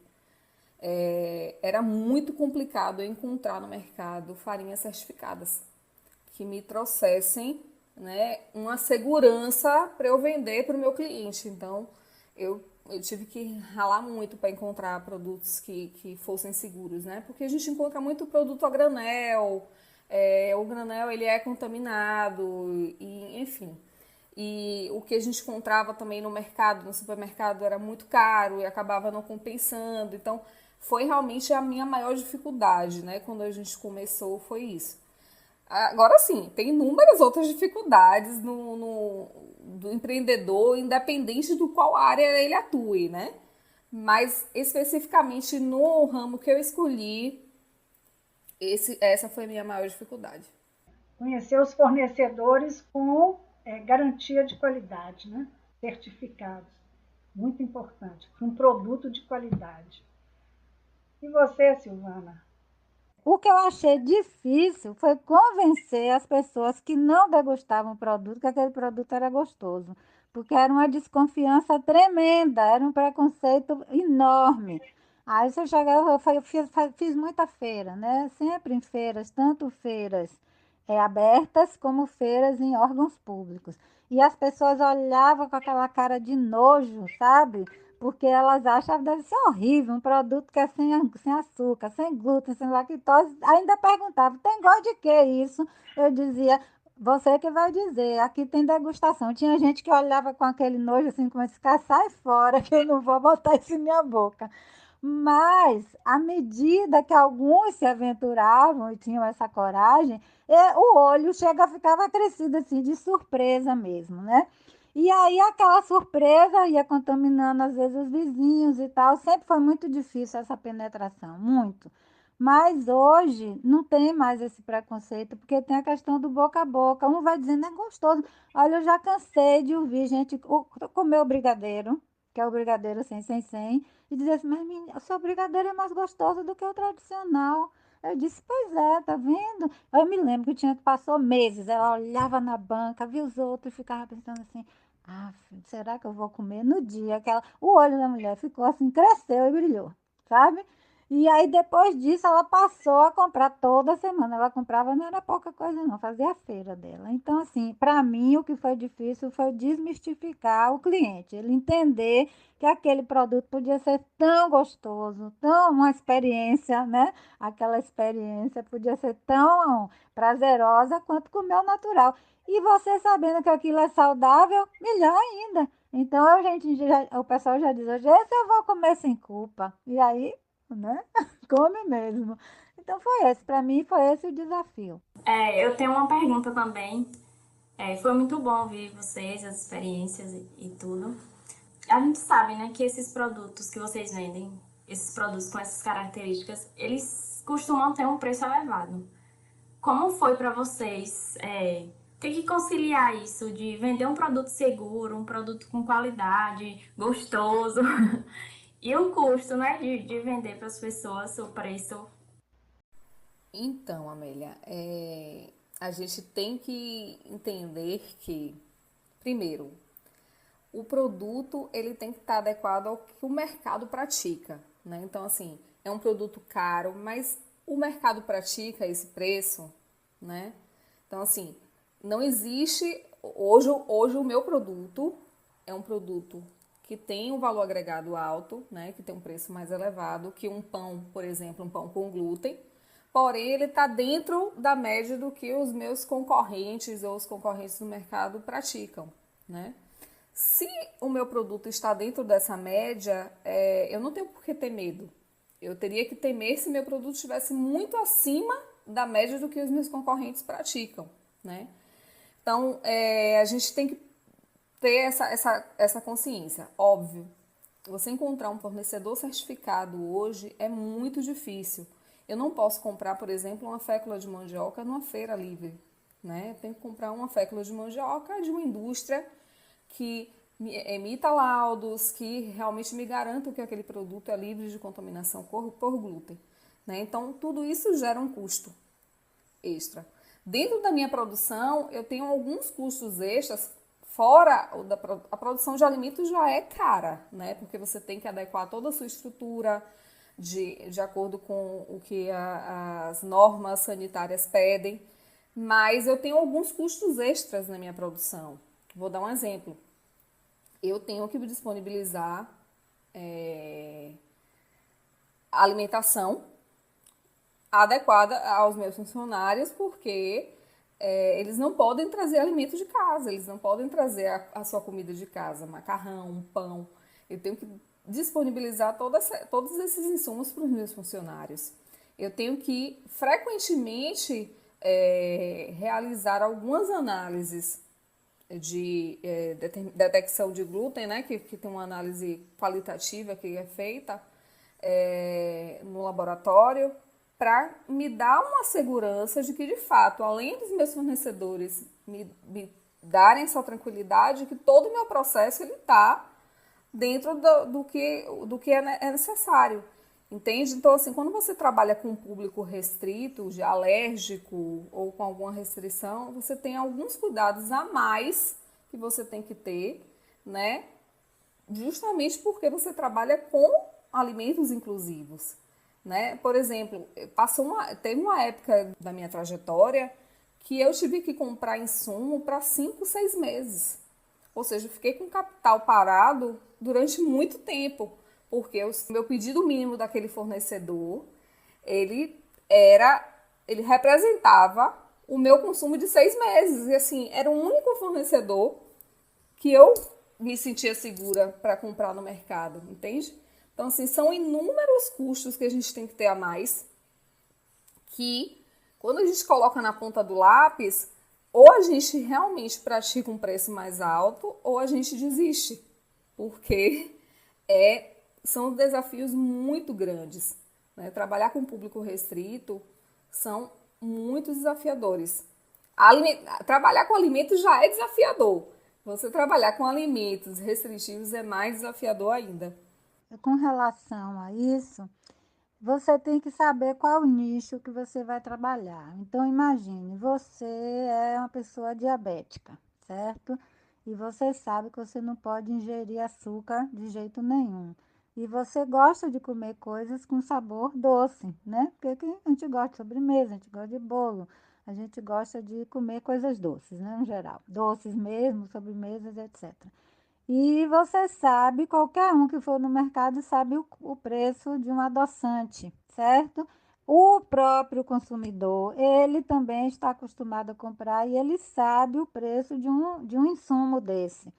era muito complicado eu encontrar no mercado farinhas certificadas que me trouxessem, né, uma segurança para eu vender para o meu cliente. Então, eu tive que ralar muito para encontrar produtos que fossem seguros, né? Porque a gente encontra muito produto a granel, o granel ele é contaminado, e, enfim. E o que a gente encontrava também no mercado, no supermercado, era muito caro e acabava não compensando. Então, foi realmente a minha maior dificuldade, né? Quando a gente começou, foi isso. Agora sim, tem inúmeras outras dificuldades do empreendedor, independente do qual área ele atue, né? Mas especificamente no ramo que eu escolhi, essa foi a minha maior dificuldade. Conhecer os fornecedores com garantia de qualidade, né? Certificados. Muito importante. Um produto de qualidade. E você, Silvana? O que eu achei difícil foi convencer as pessoas que não degustavam o produto, que aquele produto era gostoso, porque era uma desconfiança tremenda, era um preconceito enorme. Aí você chegava, fiz muita feira, né? Sempre em feiras, tanto feiras abertas como feiras em órgãos públicos. E as pessoas olhavam com aquela cara de nojo, sabe? Porque elas acham que deve ser horrível, um produto que é sem açúcar, sem glúten, sem lactose. Ainda perguntava, tem gosto de que isso? Eu dizia, você que vai dizer, aqui tem degustação. Tinha gente que olhava com aquele nojo assim, como se sai fora, que eu não vou botar isso em minha boca. Mas, à medida que alguns se aventuravam e tinham essa coragem, o olho ficava crescido assim, de surpresa mesmo, né? E aí aquela surpresa ia contaminando às vezes os vizinhos e tal. Sempre foi muito difícil essa penetração, muito. Mas hoje não tem mais esse preconceito, porque tem a questão do boca a boca. Um vai dizendo, é gostoso. Olha, eu já cansei de ouvir gente comer o brigadeiro, que é o brigadeiro sem, e dizer assim, mas menina, o seu brigadeiro é mais gostoso do que o tradicional. Eu disse, pois é, tá vendo? Eu me lembro que tinha que passou meses, ela olhava na banca, via os outros e ficava pensando assim, ah, será que eu vou comer no dia? O olho da mulher ficou assim, cresceu e brilhou, sabe? E aí, depois disso, ela passou a comprar toda semana. Ela comprava, não era pouca coisa, não, fazia a feira dela. Então, assim, para mim, o que foi difícil foi desmistificar o cliente, ele entender que aquele produto podia ser tão gostoso, tão uma experiência, né? Aquela experiência podia ser tão prazerosa quanto comer o natural. E você sabendo que aquilo é saudável, melhor ainda. Então, o pessoal já diz hoje, esse eu vou comer sem culpa. E aí, né? Come mesmo. Então foi esse, para mim foi esse o desafio. Eu tenho uma pergunta também. Foi muito bom ouvir vocês, as experiências e tudo. A gente sabe, né, que esses produtos que vocês vendem, esses produtos com essas características, eles costumam ter um preço elevado. Como foi para vocês ter que conciliar isso de vender um produto seguro, um produto com qualidade, gostoso, e o custo, né, de vender para as pessoas o preço? Então, Amélia, a gente tem que entender que, primeiro, o produto ele tem que estar adequado ao que o mercado pratica, né? Então, assim, é um produto caro, mas o mercado pratica esse preço, né? Então, assim, não existe. Hoje o meu produto é um produto que tem um valor agregado alto, né? Que tem um preço mais elevado que um pão, por exemplo, um pão com glúten. Porém, ele está dentro da média do que os meus concorrentes ou os concorrentes do mercado praticam, né? Se o meu produto está dentro dessa média, eu não tenho por que ter medo. Eu teria que temer se meu produto estivesse muito acima da média do que os meus concorrentes praticam, né? Então, a gente tem que ter essa consciência. Óbvio, você encontrar um fornecedor certificado hoje é muito difícil. Eu não posso comprar, por exemplo, uma fécula de mandioca numa feira livre, né? Eu tenho que comprar uma fécula de mandioca de uma indústria que emita laudos, que realmente me garantam que aquele produto é livre de contaminação por glúten, né? Então, tudo isso gera um custo extra. Dentro da minha produção, eu tenho alguns custos extras, fora a produção de alimentos já é cara, né? Porque você tem que adequar toda a sua estrutura de acordo com o que as normas sanitárias pedem, mas eu tenho alguns custos extras na minha produção. Vou dar um exemplo. Eu tenho que disponibilizar alimentação adequada aos meus funcionários, porque eles não podem trazer alimento de casa, eles não podem trazer a sua comida de casa, macarrão, pão. Eu tenho que disponibilizar todos esses insumos para os meus funcionários. Eu tenho que frequentemente realizar algumas análises de detecção de glúten, né, que tem uma análise qualitativa que é feita no laboratório, para me dar uma segurança de que, de fato, além dos meus fornecedores me darem essa tranquilidade, que todo o meu processo está dentro do que é necessário. Entende? Então, assim, quando você trabalha com um público restrito, de alérgico ou com alguma restrição, você tem alguns cuidados a mais que você tem que ter, né? Justamente porque você trabalha com alimentos inclusivos, né? Por exemplo, teve uma época da minha trajetória que eu tive que comprar insumo para 5, 6 meses. Ou seja, eu fiquei com o capital parado durante muito tempo, porque o meu pedido mínimo daquele fornecedor, ele representava o meu consumo de 6 meses. E assim, era o único fornecedor que eu me sentia segura para comprar no mercado, entende? Então, assim, são inúmeros custos que a gente tem que ter a mais, que quando a gente coloca na ponta do lápis, ou a gente realmente pratica um preço mais alto, ou a gente desiste, porque são desafios muito grandes, né? Trabalhar com público restrito são muito desafiadores. Trabalhar com alimentos já é desafiador. Você trabalhar com alimentos restritivos é mais desafiador ainda. Com relação a isso, você tem que saber qual o nicho que você vai trabalhar. Então, imagine, você é uma pessoa diabética, certo? E você sabe que você não pode ingerir açúcar de jeito nenhum. e você gosta de comer coisas com sabor doce, né? Porque a gente gosta de sobremesa, a gente gosta de bolo, a gente gosta de comer coisas doces, né, no geral. Doces mesmo, sobremesas, etc. E você sabe, qualquer um que for no mercado sabe o preço de um adoçante, certo? O próprio consumidor, ele também está acostumado a comprar e ele sabe o preço de um insumo desse.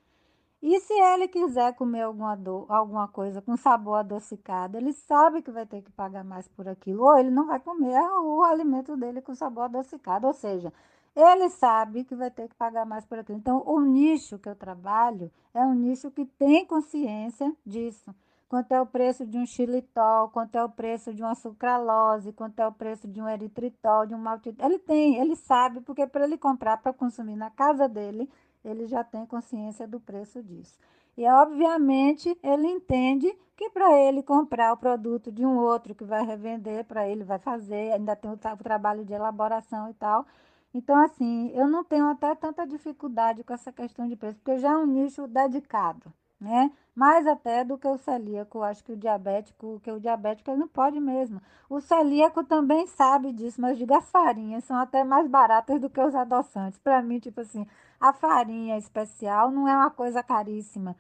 E se ele quiser comer alguma coisa com sabor adocicado, ele sabe que vai ter que pagar mais por aquilo, ou ele não vai comer o alimento dele com sabor adocicado, ou seja, ele sabe que vai ter que pagar mais por aquilo. Então, o nicho que eu trabalho é um nicho que tem consciência disso. Quanto é o preço de um xilitol, quanto é o preço de uma sucralose, quanto é o preço de um eritritol, de um maltitol. Ele sabe, porque para ele comprar para consumir na casa dele, ele já tem consciência do preço disso. E, obviamente, ele entende que para ele comprar o produto de um outro que vai revender, para ele vai fazer, ainda tem o trabalho de elaboração e tal. Então, assim, eu não tenho até tanta dificuldade com essa questão de preço, porque já é um nicho dedicado, né? Mais até do que o celíaco, acho que o diabético ele não pode mesmo. O celíaco também sabe disso, mas eu digo, as farinhas são até mais baratas do que os adoçantes. Para mim, tipo assim, a farinha especial não é uma coisa caríssima,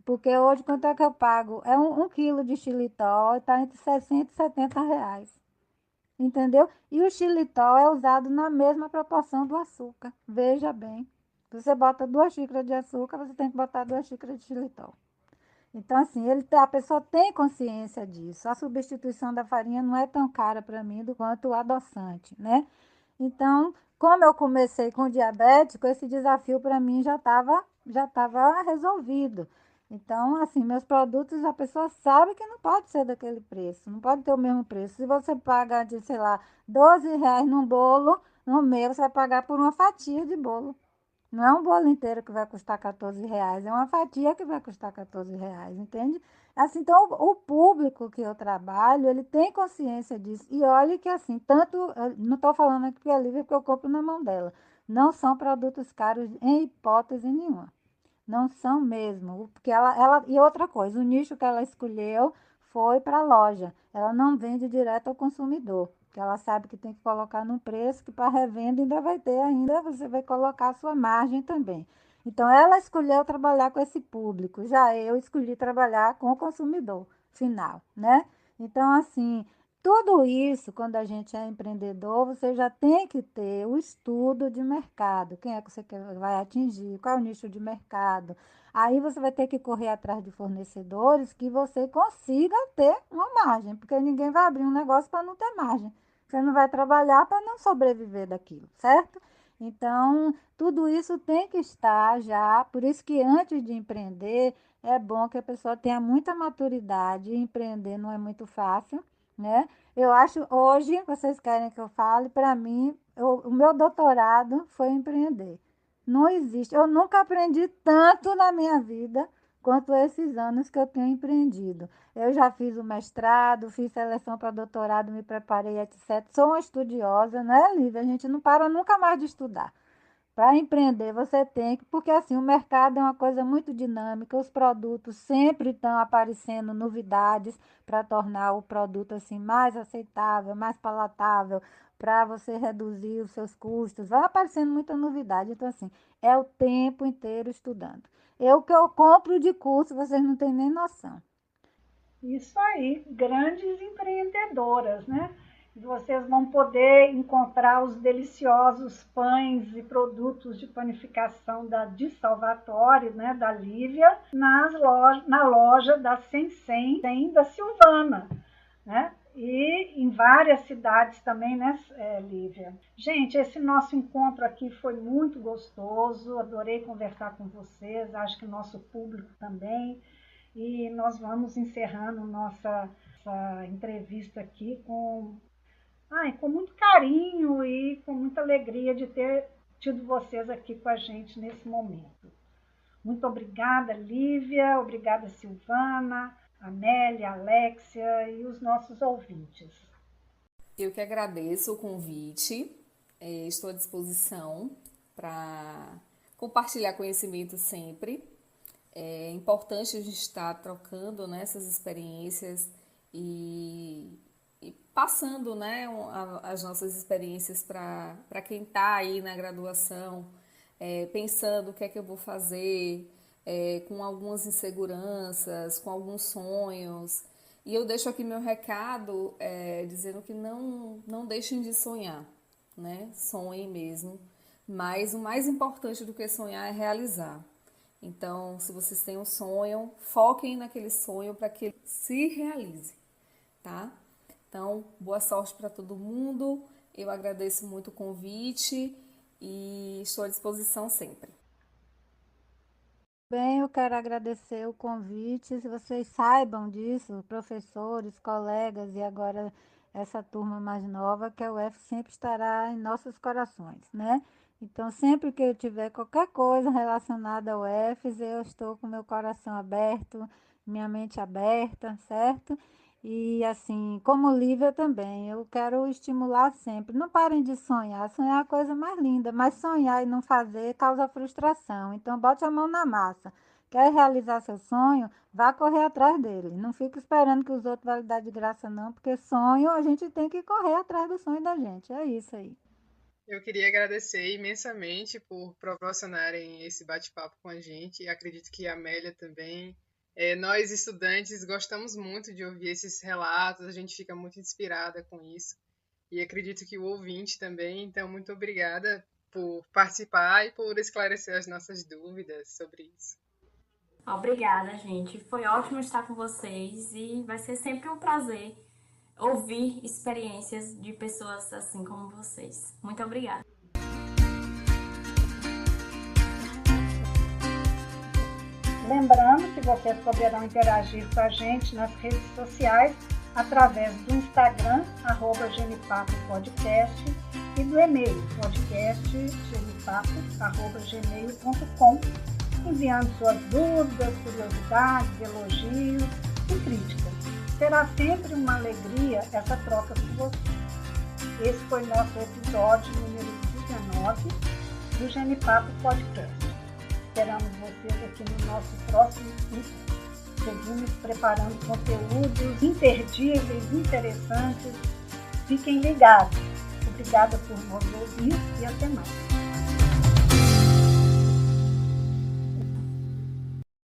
porque hoje quanto é que eu pago? É um quilo de xilitol, está entre 60 e 70 reais, entendeu? E o xilitol é usado na mesma proporção do açúcar, veja bem. Se você bota 2 xícaras de açúcar, você tem que botar 2 xícaras de xilitol. Então, assim, a pessoa tem consciência disso. A substituição da farinha não é tão cara para mim do quanto o adoçante, né? Então, como eu comecei com diabético, esse desafio para mim já estava resolvido. Então, assim, meus produtos, a pessoa sabe que não pode ser daquele preço, não pode ter o mesmo preço. Se você paga de, sei lá, R$ 12 num bolo, no meu você vai pagar por uma fatia de bolo. Não é um bolo inteiro que vai custar R$ 14, é uma fatia que vai custar R$ 14, entende? Assim, então, o público que eu trabalho, ele tem consciência disso. E olha que assim, tanto, eu não estou falando aqui que é livre porque eu compro na mão dela. Não são produtos caros em hipótese nenhuma. Não são mesmo, porque e outra coisa, o nicho que ela escolheu foi para a loja. Ela não vende direto ao consumidor, porque ela sabe que tem que colocar num preço que para revenda ainda vai ter ainda, você vai colocar a sua margem também. Então ela escolheu trabalhar com esse público, já eu escolhi trabalhar com o consumidor final, né? Então assim, tudo isso, quando a gente é empreendedor, você já tem que ter o estudo de mercado. Quem é que vai atingir? Qual é o nicho de mercado? Aí você vai ter que correr atrás de fornecedores que você consiga ter uma margem, porque ninguém vai abrir um negócio para não ter margem. Você não vai trabalhar para não sobreviver daquilo, certo? Então, tudo isso tem que estar já. Por isso que antes de empreender, é bom que a pessoa tenha muita maturidade. Empreender não é muito fácil, né? Eu acho, hoje, vocês querem que eu fale, para mim, o meu doutorado foi empreender. Não existe, eu nunca aprendi tanto na minha vida quanto esses anos que eu tenho empreendido. Eu já fiz o mestrado, fiz seleção para doutorado, me preparei, etc. Sou uma estudiosa, né, Lívia? A gente não para nunca mais de estudar. Para empreender, você tem que, porque assim, o mercado é uma coisa muito dinâmica, os produtos sempre estão aparecendo novidades para tornar o produto assim mais aceitável, mais palatável, para você reduzir os seus custos. Vai aparecendo muita novidade, então assim, é o tempo inteiro estudando. O que eu compro de curso, vocês não têm nem noção. Isso aí, grandes empreendedoras, né? Vocês vão poder encontrar os deliciosos pães e produtos de panificação de Salvatore, né, da Lívia, na loja da Sensem da Silvana, né? E em várias cidades também, né, Lívia? Gente, esse nosso encontro aqui foi muito gostoso, adorei conversar com vocês, acho que o nosso público também. E nós vamos encerrando essa entrevista aqui com muito carinho e com muita alegria de ter tido vocês aqui com a gente nesse momento. Muito obrigada, Lívia, obrigada, Silvana, Amélia, Alexia e os nossos ouvintes. Eu que agradeço o convite, estou à disposição para compartilhar conhecimento sempre. É importante a gente estar trocando, né, essas experiências e passando, né, as nossas experiências para quem está aí na graduação, pensando o que é que eu vou fazer, com algumas inseguranças, com alguns sonhos. E eu deixo aqui meu recado dizendo que não deixem de sonhar, né? Sonhem mesmo. Mas o mais importante do que sonhar é realizar. Então, se vocês têm um sonho, foquem naquele sonho para que ele se realize, tá? Então, boa sorte para todo mundo. Eu agradeço muito o convite e estou à disposição sempre. Bem, eu quero agradecer o convite. Se vocês saibam disso, professores, colegas e agora essa turma mais nova, que a UF sempre estará em nossos corações, né? Então, sempre que eu tiver qualquer coisa relacionada ao UFES, eu estou com meu coração aberto, minha mente aberta, certo? E assim, como Lívia também, eu quero estimular sempre. Não parem de sonhar, sonhar é a coisa mais linda, mas sonhar e não fazer causa frustração. Então, bote a mão na massa. Quer realizar seu sonho? Vá correr atrás dele. Não fique esperando que os outros vão lhe dar de graça, não, porque sonho a gente tem que correr atrás do sonho da gente. É isso aí. Eu queria agradecer imensamente por proporcionarem esse bate-papo com a gente. E acredito que a Amélia também. Nós, estudantes, gostamos muito de ouvir esses relatos, a gente fica muito inspirada com isso. E acredito que o ouvinte também. Então, muito obrigada por participar e por esclarecer as nossas dúvidas sobre isso. Obrigada, gente. Foi ótimo estar com vocês e vai ser sempre um prazer ouvir experiências de pessoas assim como vocês. Muito obrigada. Lembrando que vocês poderão interagir com a gente nas redes sociais através do Instagram, @genipapopodcast, e do e-mail, podcastgenipapo@gmail.com, enviando suas dúvidas, curiosidades, elogios e críticas. Será sempre uma alegria essa troca com você. Esse foi nosso episódio número 19 do Genipapo Podcast. Esperamos vocês aqui no nosso próximo encontro. Seguimos preparando conteúdos imperdíveis, interessantes. Fiquem ligados. Obrigada por nos ouvir e até mais.